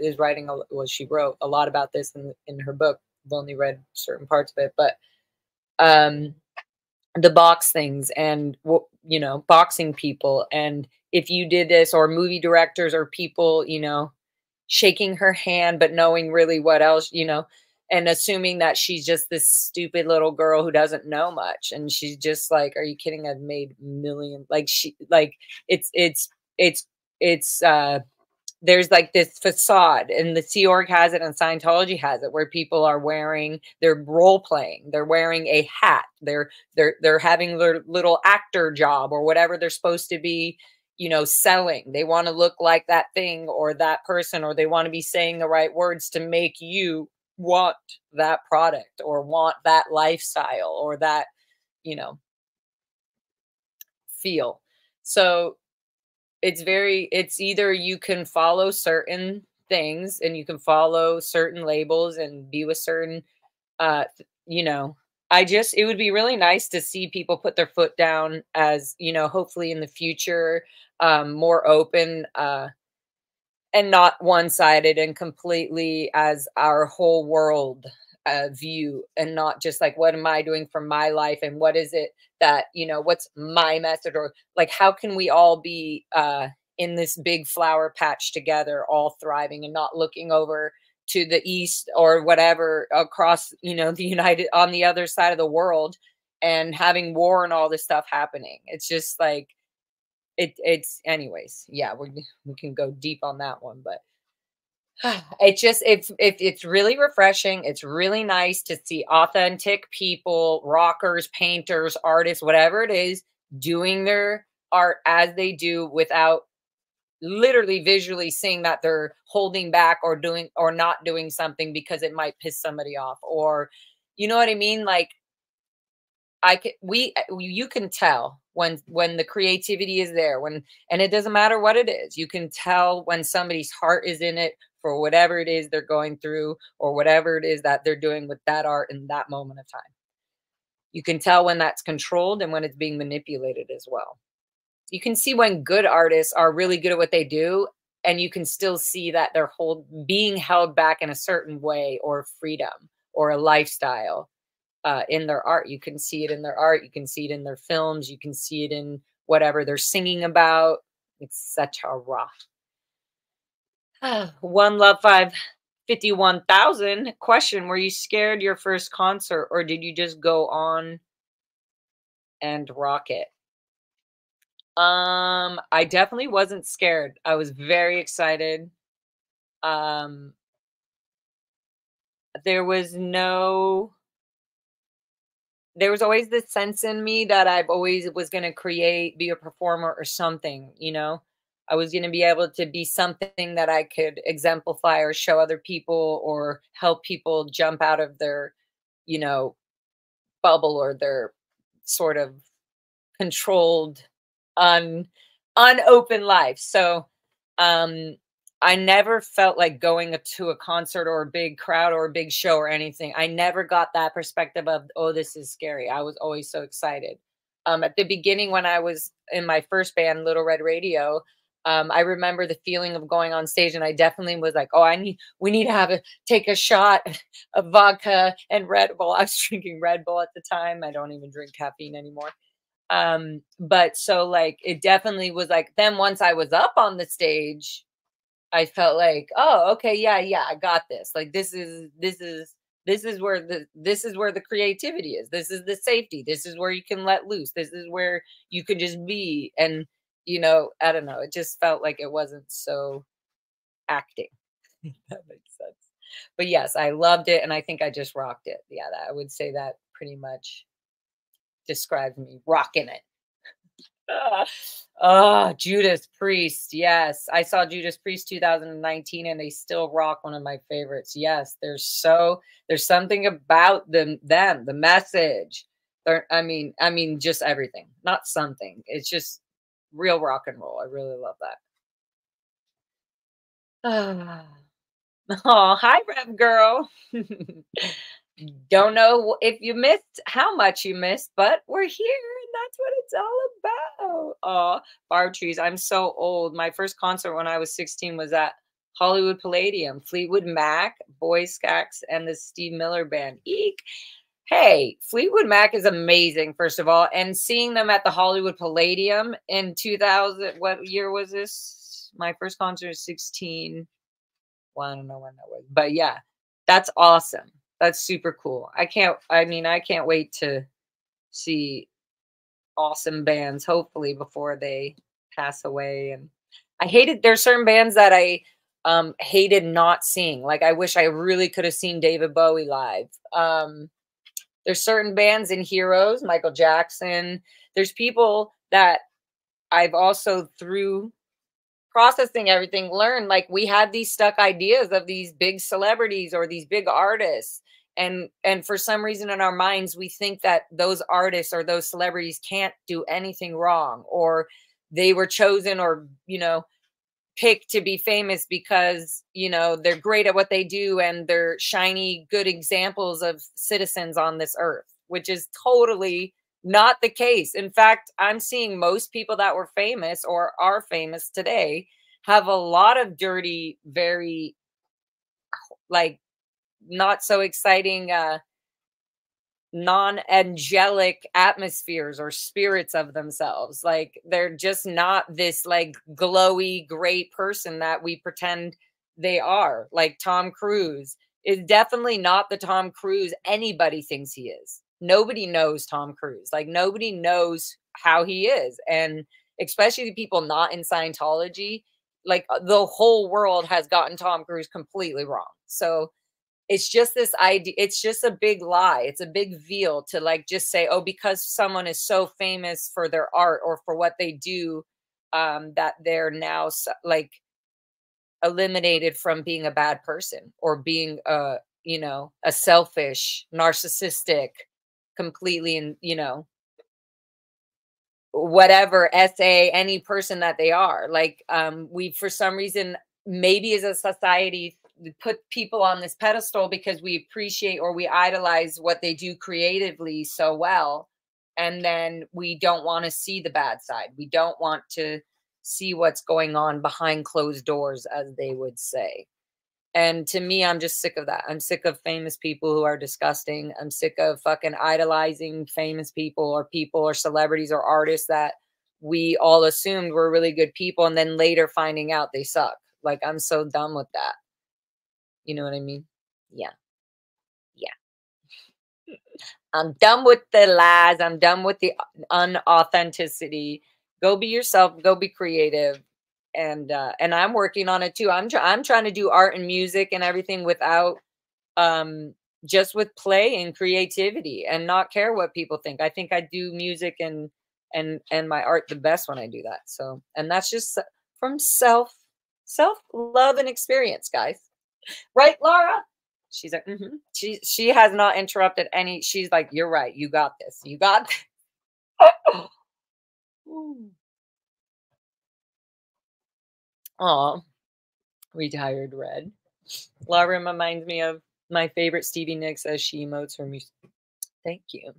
is writing, well, she wrote a lot about this in her book. I've only read certain parts of it, but the box things and, you know, boxing people. And if you did this, or movie directors or people, you know, shaking her hand, but knowing really what else, you know, and assuming that she's just this stupid little girl who doesn't know much. And she's just like, are you kidding? I've made millions. Like it's there's like this facade, and the Sea Org has it and Scientology has it, where people are wearing, they're role playing, they're wearing a hat, they're having their little actor job or whatever they're supposed to be, you know, selling. They want to look like that thing or that person, or they want to be saying the right words to make you want that product or want that lifestyle or that, you know, feel. So it's either you can follow certain things and you can follow certain labels and be with certain you know, it would be really nice to see people put their foot down, as, you know, hopefully in the future more open, and not one-sided and completely as our whole world view, and not just like, what am I doing for my life, and what is it that, what's my message, or like, how can we all be in this big flower patch together, all thriving, and not looking over to the east or whatever across, the United on the other side of the world, and having war and all this stuff happening. It's just like, it's anyways, yeah, we can go deep on that one, but it's really refreshing. It's really nice to see authentic people, rockers, painters, artists, whatever it is, doing their art as they do, without literally visually seeing that they're holding back or doing or not doing something because it might piss somebody off, or you know what I mean? Like, you can tell when the creativity is there, and it doesn't matter what it is. You can tell when somebody's heart is in it for whatever it is they're going through, or whatever it is that they're doing with that art in that moment of time. You can tell when that's controlled and when it's being manipulated as well. You can see when good artists are really good at what they do, and you can still see that they're being held back in a certain way, or freedom, or a lifestyle in their art. You can see it in their art. You can see it in their films. You can see it in whatever they're singing about. It's such a raw. One Love 551,000 question: were you scared your first concert, or did you just go on and rock it? I definitely wasn't scared. I was very excited. Um, there was always this sense in me that I've always was going to be a performer or something, I was going to be able to be something that I could exemplify or show other people, or help people jump out of their, you know, bubble, or their sort of controlled, un unopen life. So, um, I never felt like going to a concert or a big crowd or a big show or anything. I never got that perspective of, oh, this is scary. I was always so excited. At the beginning, when I was in my first band, Little Red Radio, I remember the feeling of going on stage, and I definitely was like, oh, we need to take a shot of vodka and Red Bull. I was drinking Red Bull at the time. I don't even drink caffeine anymore. But so like, it definitely was like, then once I was up on the stage, I felt like, oh, okay, yeah, I got this. Like, this is where the creativity is. This is the safety. This is where you can let loose. This is where you can just be. And, I don't know. It just felt like it wasn't so acting. If that makes sense. But yes, I loved it, and I think I just rocked it. Yeah, I would say that pretty much describes me, rocking it. Judas Priest. Yes. I saw Judas Priest 2019, and they still rock, one of my favorites. Yes. There's something about the message. I mean, just everything, not something. It's just real rock and roll. I really love that. Oh, hi, Rev Girl. Don't know if you missed how much you missed, but we're here, and that's what it's all about. Oh, Barb Trees. I'm so old. My first concert when I was 16 was at Hollywood Palladium. Fleetwood Mac, Boy Scouts, and the Steve Miller Band. Eek. Hey, Fleetwood Mac is amazing, first of all. And seeing them at the Hollywood Palladium in 2000, what year was this? My first concert was 16. Well, I don't know when that was. But yeah, that's awesome. That's super cool. I can't wait to see awesome bands, hopefully, before they pass away. And there's certain bands that I hated not seeing. Like, I wish I really could have seen David Bowie live. There's certain bands and heroes, Michael Jackson. There's people that I've also, through processing everything, learned, like, we had these stuck ideas of these big celebrities or these big artists. And for some reason in our minds, we think that those artists or those celebrities can't do anything wrong, or they were chosen or, picked to be famous because, they're great at what they do and they're shiny, good examples of citizens on this earth, which is totally Not the case. In fact, I'm seeing most people that were famous or are famous today have a lot of dirty, very like not so exciting non-angelic atmospheres or spirits of themselves. Like they're just not this like glowy great person that we pretend they are. Like Tom Cruise is definitely not the Tom Cruise anybody thinks he is. Nobody knows Tom Cruise. Like nobody knows how he is. And especially the people not in Scientology, like the whole world has gotten Tom Cruise completely wrong. So it's just this idea, it's just a big lie. It's a big veil to like just say, oh, because someone is so famous for their art or for what they do, that they're now like eliminated from being a bad person or being you know, a selfish, narcissistic, completely, and you know, whatever any person that they are. Like we for some reason, maybe as a society, put people on this pedestal because we appreciate or we idolize what they do creatively so well, and then we don't want to see the bad side. We don't want to see what's going on behind closed doors, as they would say. And to me, I'm just sick of that. I'm sick of famous people who are disgusting. I'm sick of fucking idolizing famous people or celebrities or artists that we all assumed were really good people and then later finding out they suck. Like, I'm so done with that. You know what I mean? Yeah. Yeah. I'm done with the lies. I'm done with the unauthenticity. Go be yourself. Go be creative. And I'm working on it too. I'm trying to do art and music and everything without just with play and creativity and not care what people think. I think I do music and my art the best when I do that. So, and that's just from self love and experience, guys. Right, Lara? She's like, she has not interrupted any. She's like, you're right. You got this. You got this. Aw, retired red. Lara reminds me of my favorite Stevie Nicks as she emotes her music. Thank you.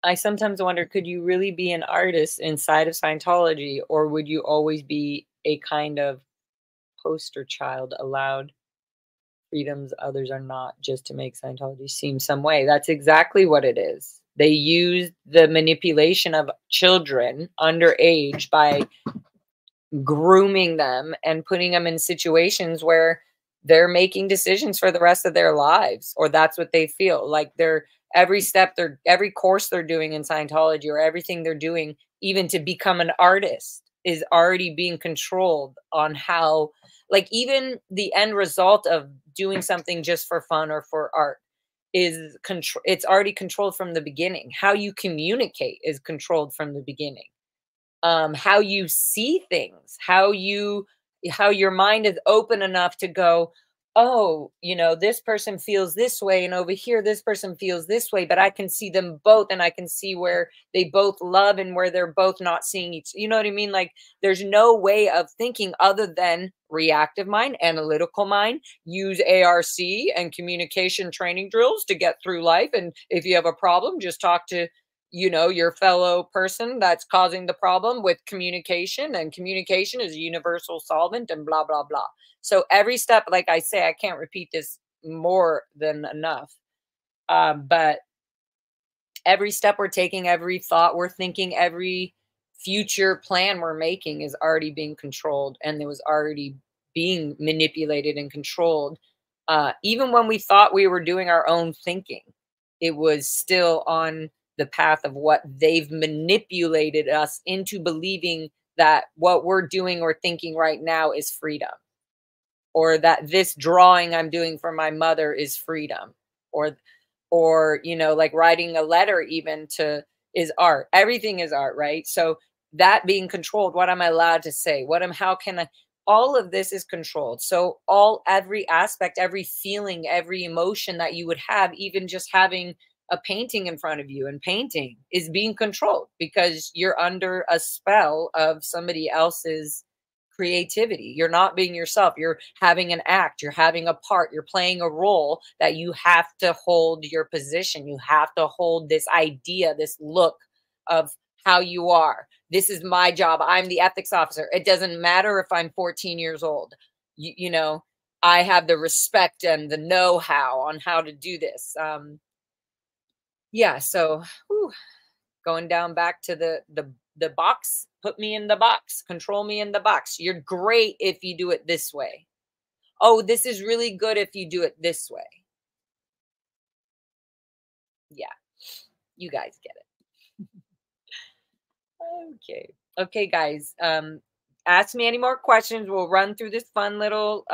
I sometimes wonder, could you really be an artist inside of Scientology, or would you always be a kind of poster child allowed freedoms others are not, just to make Scientology seem some way? That's exactly what it is. They use the manipulation of children underage by grooming them and putting them in situations where they're making decisions for the rest of their lives, or that's what they feel like. They're every course they're doing in Scientology, or everything they're doing even to become an artist, is already being controlled on how, like, even the end result of doing something just for fun or for art is control. It's already controlled from the beginning. How you communicate is controlled from the beginning. How you see things, how your mind is open enough to go, oh, you know, this person feels this way, and over here this person feels this way, but I can see them both, and I can see where they both love and where they're both not seeing each, you know what I mean? Like, there's no way of thinking other than reactive mind, analytical mind, use ARC and communication training drills to get through life. And if you have a problem, just talk to, you know, your fellow person that's causing the problem with communication, and communication is a universal solvent, and blah, blah, blah. So every step, like I say, I can't repeat this more than enough. But every step we're taking, every thought we're thinking, every future plan we're making is already being controlled, and it was already being manipulated and controlled. Even when we thought we were doing our own thinking, it was still on the path of what they've manipulated us into believing, that what we're doing or thinking right now is freedom, or that this drawing I'm doing for my mother is freedom, or you know, like writing a letter even to is art. Everything is art, right? So that being controlled, what am I allowed to say, how can I, all of this is controlled. So every aspect, every feeling, every emotion that you would have, even just having a painting in front of you, and painting is being controlled because you're under a spell of somebody else's creativity. You're not being yourself. You're having an act, you're having a part, you're playing a role that you have to hold your position. You have to hold this idea, this look of how you are. This is my job. I'm the ethics officer. It doesn't matter if I'm 14 years old. You know, I have the respect and the know-how on how to do this. Yeah, so whew, going down back to the box, put me in the box, control me in the box. You're great if you do it this way. Oh, this is really good if you do it this way. Yeah, you guys get it. Okay. Okay, guys. Ask me any more questions. We'll run through this fun little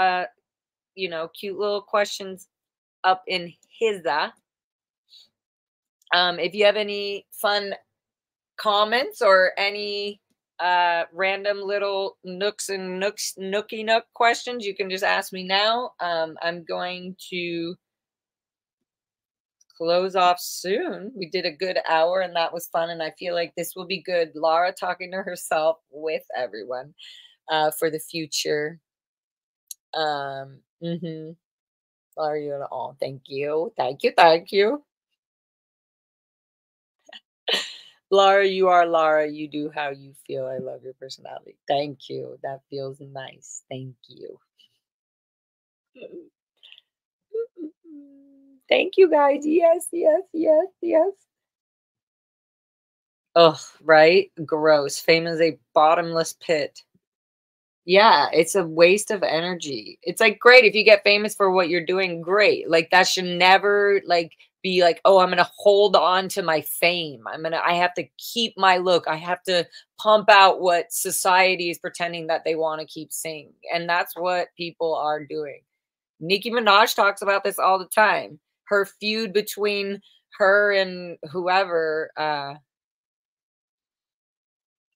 cute little questions up in HISA. If you have any fun comments or any random little nookie nook questions, you can just ask me now. I'm going to close off soon. We did a good hour and that was fun, and I feel like this will be good. Lara talking to herself with everyone for the future. Lara, you know, oh, thank you, thank you. Lara, you are Lara. You do how you feel. I love your personality. Thank you. That feels nice. Thank you. Thank you, guys. Yes, yes, yes, yes. Ugh, right? Gross. Fame is a bottomless pit. Yeah, it's a waste of energy. It's like great if you get famous for what you're doing, great. Like that should never like be like, "Oh, I'm going to hold on to my fame. I have to keep my look. I have to pump out what society is pretending that they want to keep seeing." And that's what people are doing. Nicki Minaj talks about this all the time. Her feud between her and whoever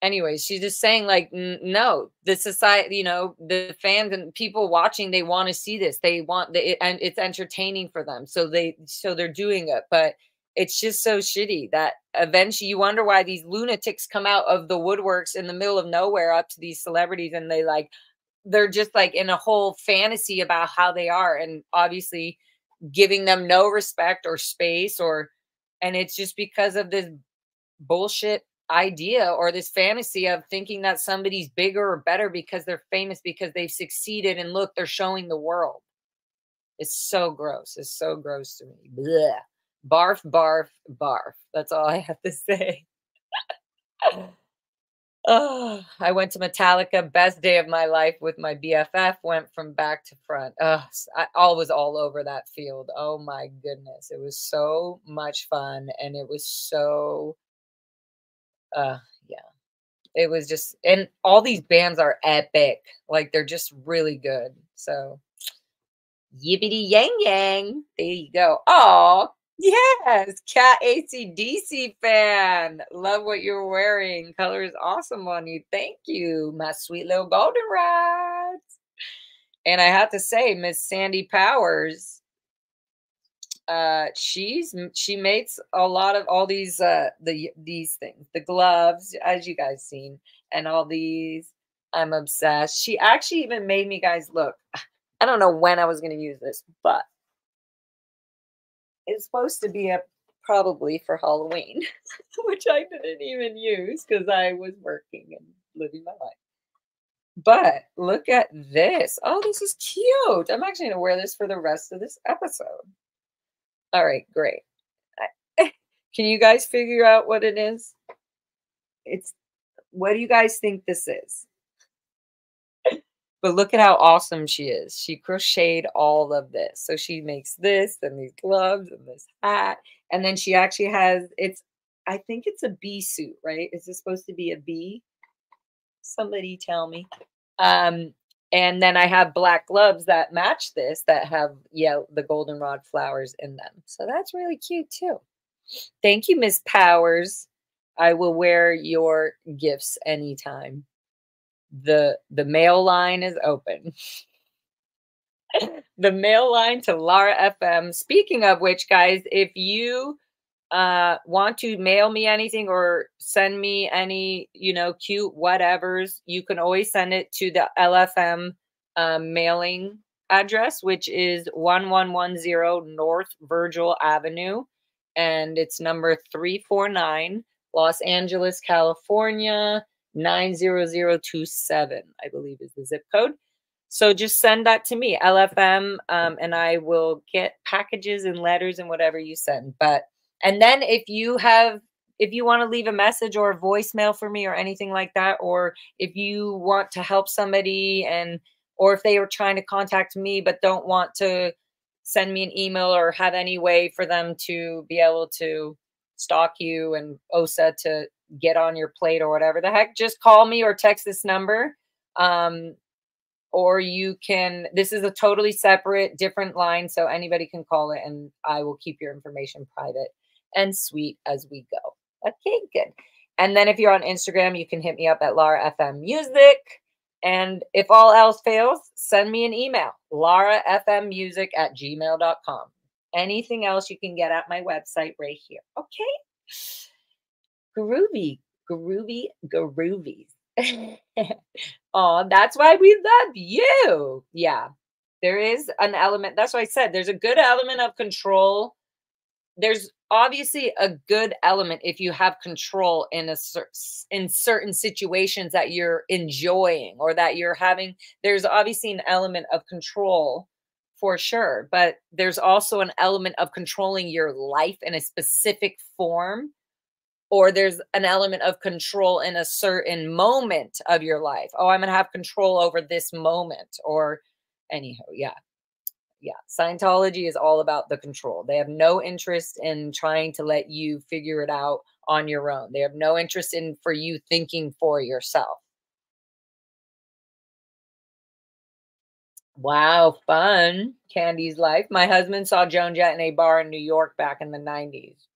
anyways, she's just saying like, no, the society, you know, the fans and people watching, they want to see this. They want and it's entertaining for them. So they're doing it. But it's just so shitty that eventually you wonder why these lunatics come out of the woodworks in the middle of nowhere up to these celebrities, and they're just like in a whole fantasy about how they are, and obviously giving them no respect or space, and it's just because of this bullshit idea or this fantasy of thinking that somebody's bigger or better because they're famous, because they've succeeded, and look, they're showing the world. It's so gross. It's so gross to me. Blech. Barf, barf, barf. That's all I have to say. Oh, I went to Metallica, best day of my life with my BFF, went from back to front. I was all over that field. Oh my goodness. It was so much fun, and it was so yeah, it was just, and all these bands are epic. Like they're just really good. So yippity yang yang. There you go. Oh, yes. Cat AC/DC fan. Love what you're wearing. Color is awesome on you. Thank you, my sweet little goldenrods. And I have to say, Miss Sandy Powers, she makes a lot of all these these things, the gloves, as you guys seen, and all these. I'm obsessed. She actually even made me, guys, look. I don't know when I was going to use this, but it's supposed to be probably for Halloween, which I didn't even use because I was working and living my life. But look at this. Oh, this is cute. I'm actually going to wear this for the rest of this episode. All right, great. Can you guys figure out what it is? What do you guys think this is? But look at how awesome she is. She crocheted all of this. So she makes this and these gloves and this hat. And then she actually has, I think it's a bee suit, right? Is this supposed to be a bee? Somebody tell me. And then I have black gloves that match this, that have, the goldenrod flowers in them. So that's really cute too. Thank you, Miss Powers. I will wear your gifts anytime. The mail line is open. The mail line to Lara FM. Speaking of which, guys, if you want to mail me anything or send me any, cute whatevers, you can always send it to the LFM mailing address, which is 1110 North Virgil Avenue. And it's number 349, Los Angeles, California, 90027, I believe is the zip code. So just send that to me, LFM, and I will get packages and letters and whatever you send. And then if you want to leave a message or a voicemail for me or anything like that, or if you want to help somebody or if they are trying to contact me but don't want to send me an email or have any way for them to be able to stalk you and OSA to get on your plate or whatever the heck, just call me or text this number. Or you can, this is a totally separate, different line, so anybody can call it and I will keep your information private and sweet as we go. Okay, good. And then if you're on Instagram, you can hit me up at Lara FM Music. And if all else fails, send me an email, larafmmusic@gmail.com. Anything else you can get at my website right here. Okay. Groovy, groovy, groovies. Oh, that's why we love you. Yeah, there is an element. That's why I said there's a good element of control. There's obviously a good element if you have control in in certain situations that you're enjoying or that you're having. There's obviously an element of control for sure, but there's also an element of controlling your life in a specific form, or there's an element of control in a certain moment of your life. Oh, I'm going to have control over this moment. Or anyhow, yeah. Yeah. Scientology is all about the control. They have no interest in trying to let you figure it out on your own. They have no interest in for you thinking for yourself. Wow, fun. Candy's life. My husband saw Joan Jett in a bar in New York back in the 90s.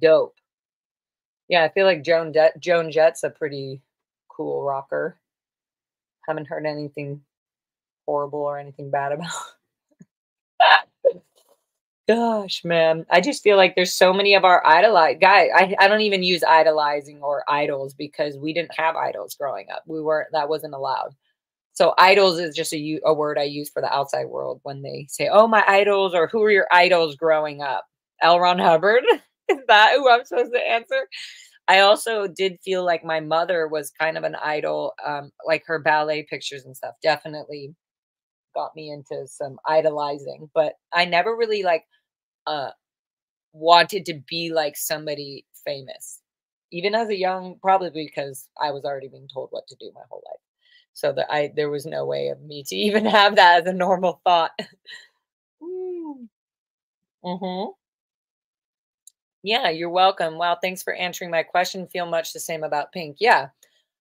Dope. Yeah, I feel like Joan Jett's a pretty cool rocker. Haven't heard anything horrible or anything bad about. Gosh, man. I just feel like there's so many of our guy. I don't even use idolizing or idols because we didn't have idols growing up. That wasn't allowed. So idols is just a word I use for the outside world when they say, "Oh, my idols," or "Who are your idols growing up?" L. Ron Hubbard. Is that who I'm supposed to answer? I also did feel like my mother was kind of an idol, like her ballet pictures and stuff definitely got me into some idolizing, but I never really uh wanted to be like somebody famous. Even as a young, probably because I was already being told what to do my whole life. So there was no way of me to even have that as a normal thought. Mm-hmm. Yeah, you're welcome. Wow, thanks for answering my question. Feel much the same about Pink. Yeah,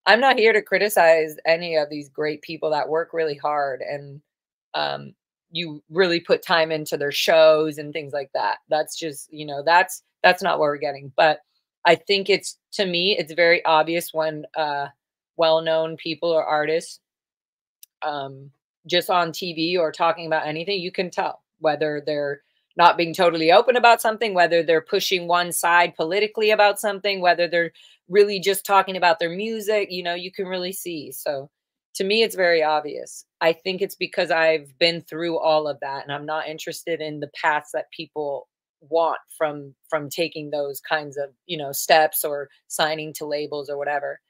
I'm not here to criticize any of these great people that work really hard and um, you really put time into their shows and things like that. That's just, that's not what we're getting. But I think to me, it's very obvious when well-known people or artists um, just on TV or talking about anything, you can tell whether they're not being totally open about something, whether they're pushing one side politically about something, whether they're really just talking about their music, you can really see. So to me, it's very obvious. I think it's because I've been through all of that and I'm not interested in the paths that people want from taking those kinds of, steps or signing to labels or whatever.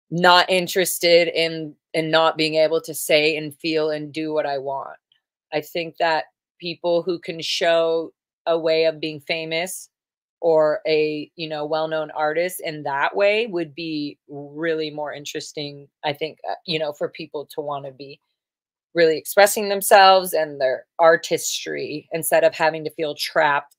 Not interested in not being able to say and feel and do what I want. I think that people who can show a way of being famous or a, well-known artist in that way would be really more interesting, I think, for people to want to be really expressing themselves and their artistry instead of having to feel trapped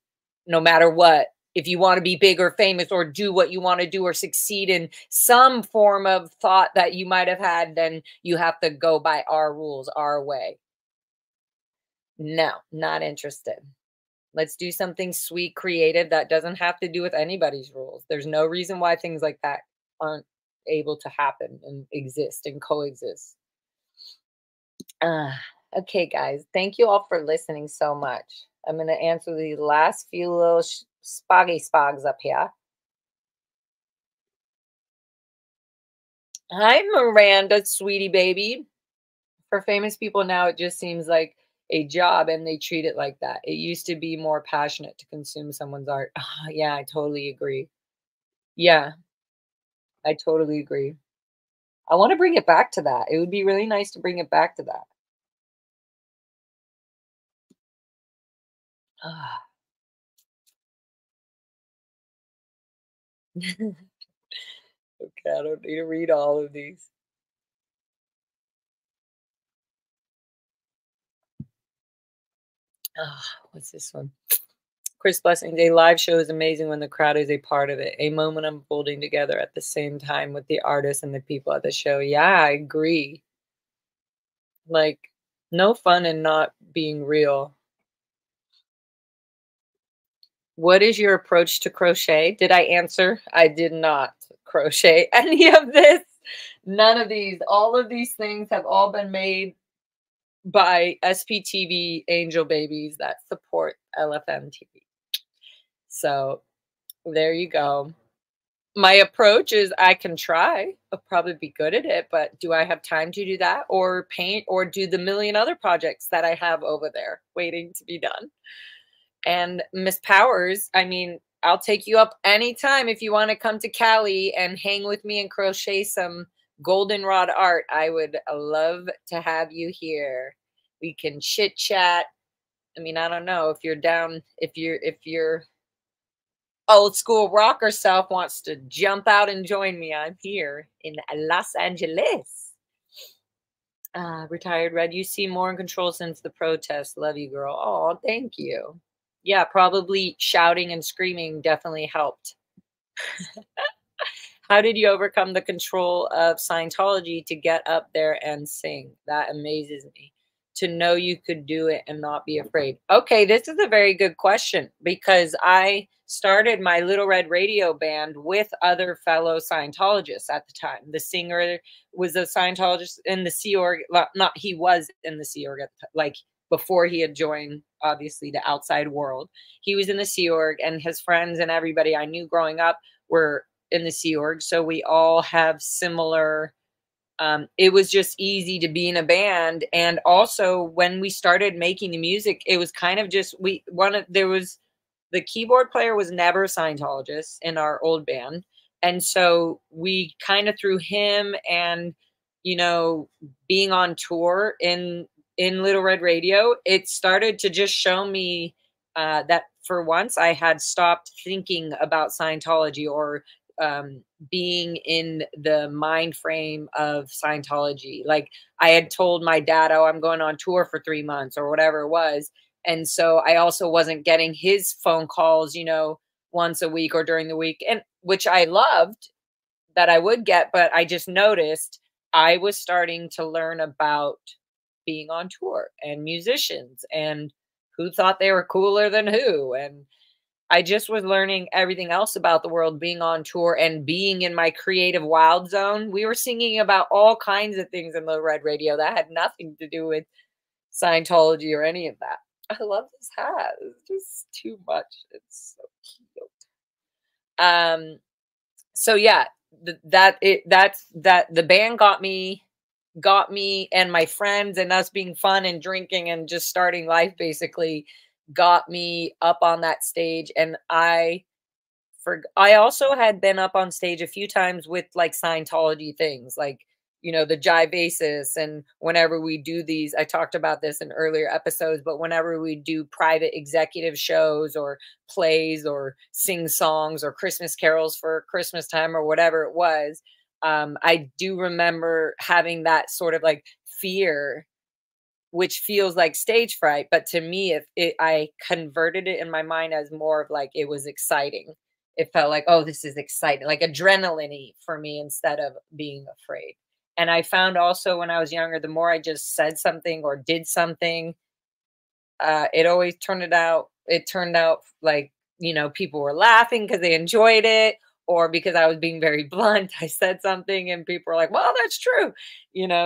no matter what. If you want to be big or famous or do what you want to do or succeed in some form of thought that you might have had, then you have to go by our rules, our way. No, not interested. Let's do something sweet, creative that doesn't have to do with anybody's rules. There's no reason why things like that aren't able to happen and exist and coexist. Uh, okay, guys. Thank you all for listening so much. I'm going to answer the last few little spoggy spogs up here. Hi, Miranda, sweetie baby. For famous people now, it just seems like a job and they treat it like that. It used to be more passionate to consume someone's art. Ah, yeah, I totally agree. Yeah, I totally agree. I want to bring it back to that. It would be really nice to bring it back to that. Ah. Okay, I don't need to read all of these. What's this one? Chris Blessings, a live show is amazing when the crowd is a part of it. A moment unfolding together at the same time with the artists and the people at the show. Yeah, I agree. Like, no fun in not being real. What is your approach to crochet? Did I answer? I did not crochet any of this. None of these. All of these things have all been made by SPTV angel babies that support LFM TV. So there you go. My approach is I can try. I'll probably be good at it, but do I have time to do that or paint or do the million other projects that I have over there waiting to be done? And Miss Powers, I mean, I'll take you up anytime if you want to come to Cali and hang with me and crochet some goldenrod art. I would love to have you here. We can chit chat. I mean, I don't know if you're down, if you're old school rocker self wants to jump out and join me. I'm here in Los Angeles. Retired Red, you seem more in control since the protest. Love you, girl. Oh, thank you. Yeah, probably shouting and screaming definitely helped. How did you overcome the control of Scientology to get up there and sing? That amazes me. To know you could do it and not be afraid. Okay, this is a very good question because I started my Little Red Radio band with other fellow Scientologists at the time. The singer was a Scientologist in the Sea Org. Not he was in the Sea Org, like before he had joined, obviously, the outside world. He was in the Sea Org, and his friends and everybody I knew growing up were in the Sea Org. So we all have similar it was just easy to be in a band. And also when we started making the music, it was kind of just there was the keyboard player was never a Scientologist in our old band. And so we kind of through him and being on tour in Little Red Radio, it started to just show me that for once I had stopped thinking about Scientology or being in the mind frame of Scientology. Like I had told my dad, oh, I'm going on tour for 3 months or whatever it was. And so I also wasn't getting his phone calls, once a week or during the week, and which I loved that I would get, but I just noticed I was starting to learn about being on tour and musicians and who thought they were cooler than who. And I just was learning everything else about the world being on tour and being in my creative wild zone. We were singing about all kinds of things in the Red Radio that had nothing to do with Scientology or any of that. I love this hat. It's just too much. It's so cute. So yeah, that the band got me and my friends and us being fun and drinking and just starting life basically got me up on that stage. And I also had been up on stage a few times with like Scientology things, like, the Jivasis. And whenever we do these, I talked about this in earlier episodes, but whenever we do private executive shows or plays or sing songs or Christmas carols for Christmas time or whatever it was, I do remember having that sort of like fear, which feels like stage fright, but to me, I converted it in my mind as more of like it was exciting. It felt like, oh, this is exciting, like adrenaline for me instead of being afraid. And I found also when I was younger, the more I just said something or did something, it always turned out like, people were laughing because they enjoyed it, or because I was being very blunt, I said something and people were like, well, that's true.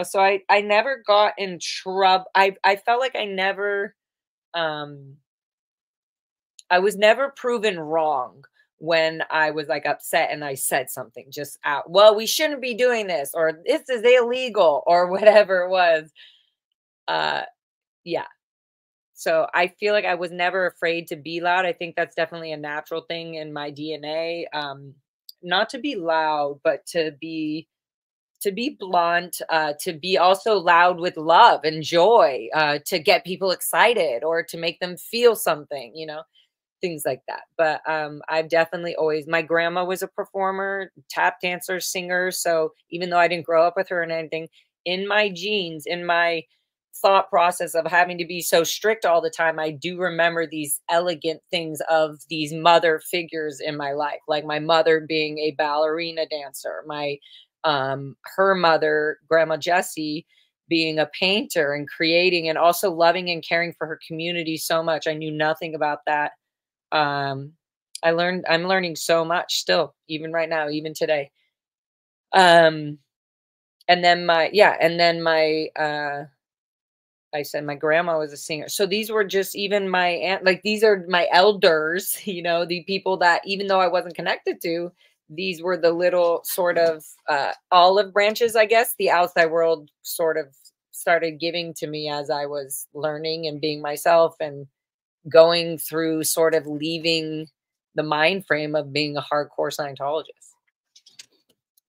So I never got in trouble. I felt like I never I was never proven wrong when I was like upset and I said something just out. Well, we shouldn't be doing this, or this is illegal, or whatever it was. Uh, yeah. So I feel like I was never afraid to be loud. I think that's definitely a natural thing in my DNA. Not to be loud, but to be blunt, to be also loud with love and joy, to get people excited or to make them feel something, things like that. But I've definitely always, my grandma was a performer, tap dancer, singer. So even though I didn't grow up with her and anything, in my genes, in my thought process of having to be so strict all the time, I do remember these elegant things of these mother figures in my life, like my mother being a ballerina dancer, my her mother, Grandma Jessie, being a painter and creating and also loving and caring for her community so much. I knew nothing about that. um I'm learning so much still, even right now, even today. um and then my I said my grandma was a singer. So these were just, even my aunt, like these are my elders, the people that even though I wasn't connected to, these were the little sort of olive branches, I guess, the outside world sort of started giving to me as I was learning and being myself and going through sort of leaving the mind frame of being a hardcore Scientologist.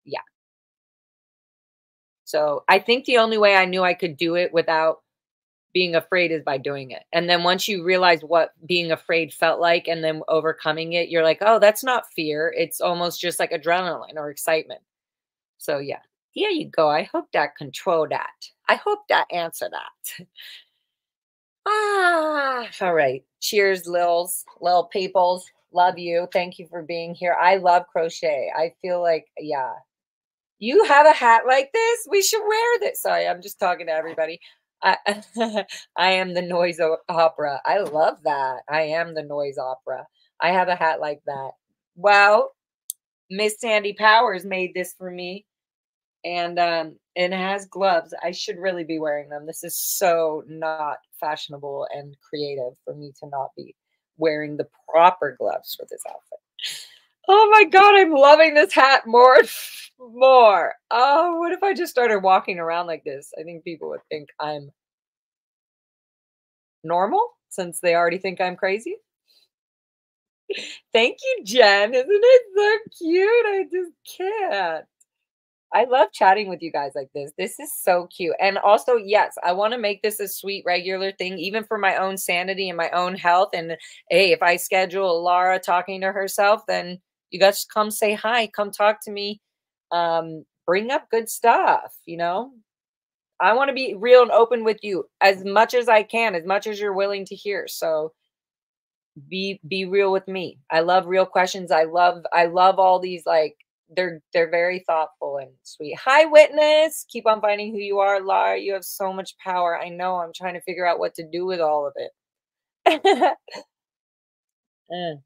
Yeah. So I think the only way I knew I could do it without being afraid is by doing it. And then once you realize what being afraid felt like and then overcoming it, you're like, oh, that's not fear. It's almost just like adrenaline or excitement. So yeah. Here you go. I hope that control that. I hope that answer that. All right. Cheers, lil peoples. Love you. Thank you for being here. I love crochet. I feel like, yeah. You have a hat like this? We should wear this. Sorry, I'm just talking to everybody. I I am the noise opera. I love that. I am the noise opera. I have a hat like that. Well, Miss Sandy Powers made this for me, and it has gloves. I should really be wearing them. This is so not fashionable and creative for me to not be wearing the proper gloves for this outfit. Oh my god, I'm loving this hat more and more. Oh, what if I just started walking around like this? I think people would think I'm normal since they already think I'm crazy. Thank you, Jen. Isn't it so cute? I just can't. I love chatting with you guys like this. This is so cute. And also, yes, I want to make this a sweet, regular thing, even for my own sanity and my own health. And hey, if I schedule Lara talking to herself, then you guys come say hi, come talk to me. Bring up good stuff, I want to be real and open with you as much as I can, as much as you're willing to hear. So be real with me. I love real questions. I love all these, like, they're very thoughtful and sweet. Hi, witness. Keep on finding who you are, Lara. You have so much power. I know. I'm trying to figure out what to do with all of it. Mm.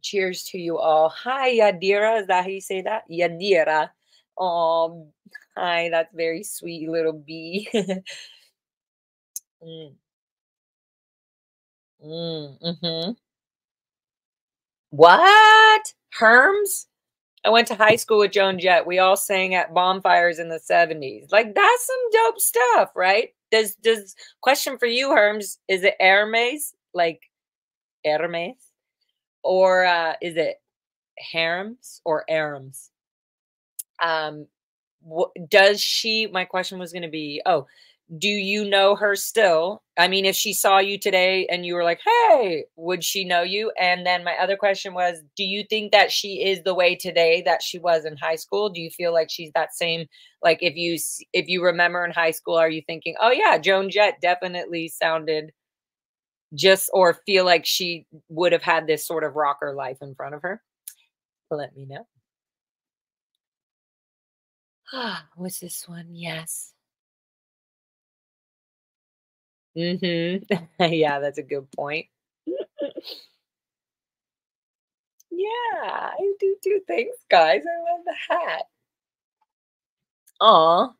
Cheers to you all. Hi, Yadira. Is that how you say that? Yadira. Oh, hi. That's very sweet, little bee. Mm, mhm. What? Herms? I went to high school with Joan Jett. We all sang at bonfires in the 70s. Like, that's some dope stuff, right? Does question for you, Herms, is it Hermes? Like Hermes? Or is it harems or Arams? Um does she, my question was going to be, oh, do you know her still? I mean, if she saw you today and you were like, hey, would she know you? And then my other question was, do you think that she is the way today that she was in high school? Do you feel like she's that same, like if you remember in high school, are you thinking, oh yeah, Joan Jett definitely sounded just, or feel like she would have had this sort of rocker life in front of her? Let me know. What's this one? Yes. Mhm. Yeah, that's a good point. Yeah, I do too. Thanks, guys. I love the hat. Aw,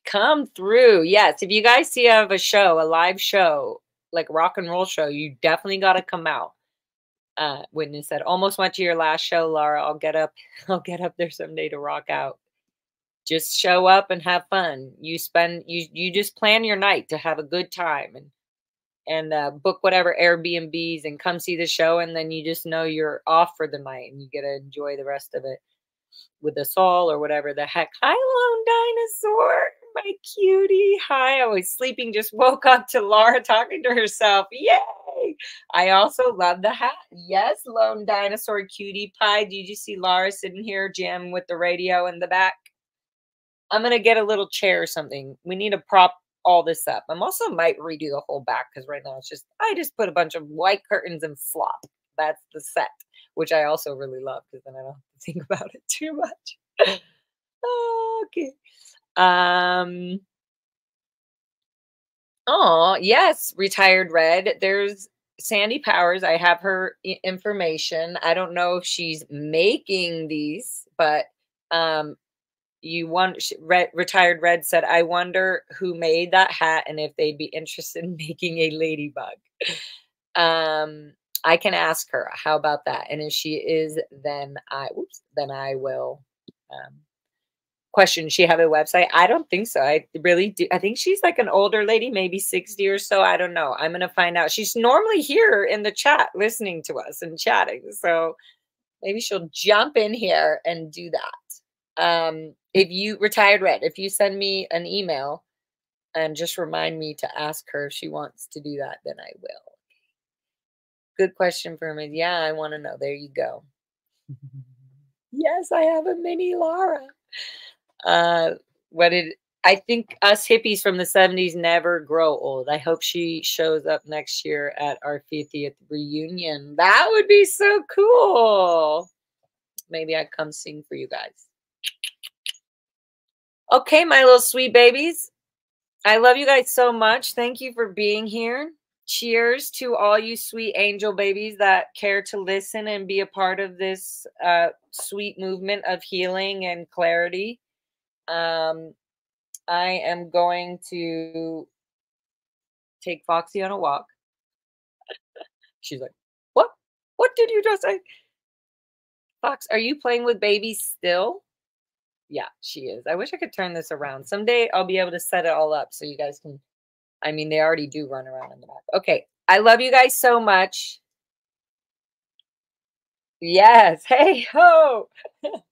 come through. Yes, if you guys see I have a show, a live show, like rock and roll show, you definitely got to come out. Whitney said, almost went to your last show, Lara. I'll get up. I'll get up there someday to rock out. Just show up and have fun. You just plan your night to have a good time and book whatever Airbnbs and come see the show, and then you just know you're off for the night and you get to enjoy the rest of it with us all or whatever the heck. Hi, Lone Dinosaur, my cutie. Hi, I was sleeping, just woke up to Lara talking to herself. Yay! I also love the hat. Yes, Lone Dinosaur cutie pie. Did you see Lara sitting here jamming with the radio in the back? I'm going to get a little chair or something. We need to prop all this up. I'm also might redo the whole back because right now I just put a bunch of white curtains and flop. That's the set, which I also really love because then I don't have to think about it too much. Okay. Oh, yes, retired Red. There's Sandy Powers. I have her information. I don't know if she's making these, but retired Red said, I wonder who made that hat and if they'd be interested in making a ladybug. I can ask her. How about that? And if she is, then I will question. She have a website? I don't think so. I really do. I think she's like an older lady, maybe 60 or so. I don't know. I'm going to find out. She's normally here in the chat listening to us and chatting. So maybe she'll jump in here and do that. If you retired Red, if you send me an email and just remind me to ask her if she wants to do that, then I will. Good question for me. Yeah, I want to know. There you go. Yes, I have a mini Lara. I think us hippies from the 70s never grow old. I hope she shows up next year at our 50th reunion. That would be so cool. Maybe I'd come sing for you guys. Okay, my little sweet babies. I love you guys so much. Thank you for being here. Cheers to all you sweet angel babies that care to listen and be a part of this sweet movement of healing and clarity. I am going to take Foxy on a walk. She's like, what? What did you just say? Fox, are you playing with babies still? Yeah, she is. I wish I could turn this around. Someday I'll be able to set it all up so you guys can, I mean, they already do run around in the back. Okay. I love you guys so much. Yes. Hey, ho. That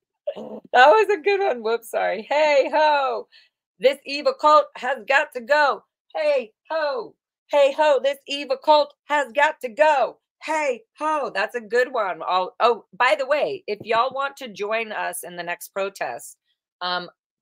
was a good one. Whoops, sorry. Hey, ho. This evil cult has got to go. Hey, ho. Hey, ho. This evil cult has got to go. Hey, ho. That's a good one. Oh, by the way, if y'all want to join us in the next protest,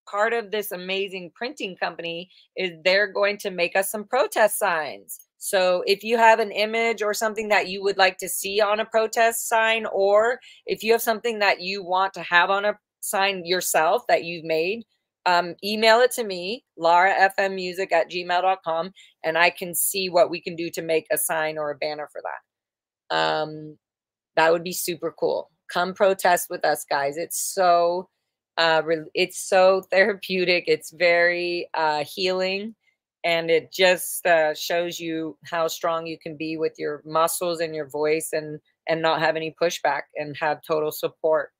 part of this amazing printing company is they're going to make us some protest signs. So if you have an image or something that you would like to see on a protest sign, or if you have something that you want to have on a sign yourself that you've made, email it to me, larafmmusic@gmail.com, and I can see what we can do to make a sign or a banner for that. That would be super cool. Come protest with us, guys. It's so therapeutic. It's very healing. And it just shows you how strong you can be with your muscles and your voice and not have any pushback and have total support.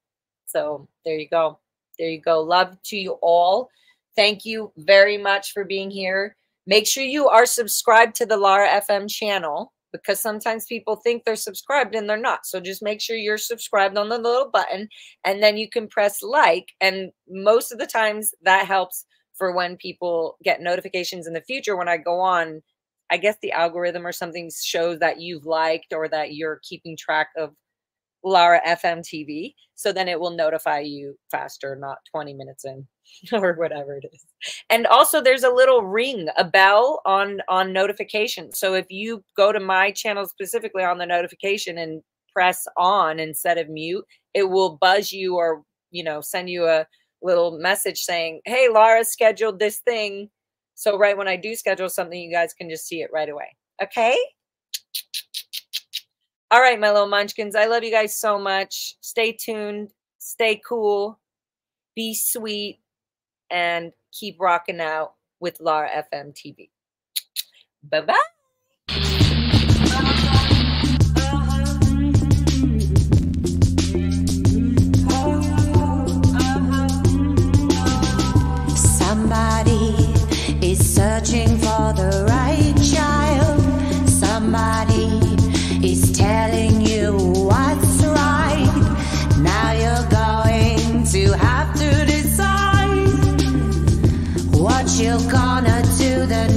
So there you go. There you go. Love to you all. Thank you very much for being here. Make sure you are subscribed to the Lara FM channel, because sometimes people think they're subscribed and they're not. So just make sure you're subscribed on the little button, and then you can press like. And most of the times that helps for when people get notifications in the future. When I go on, I guess the algorithm or something shows that you've liked or that you're keeping track of Lara FM TV. So then it will notify you faster, not 20 minutes in or whatever it is. And also there's a little ring, a bell on notification. So if you go to my channel specifically on the notification and press on instead of mute, it will buzz you or, you know, send you a little message saying, hey, Lara scheduled this thing. So right when I do schedule something, you guys can just see it right away. Okay. All right, my little munchkins. I love you guys so much. Stay tuned. Stay cool. Be sweet. And keep rocking out with Lara FM TV. Bye-bye. What you gonna do the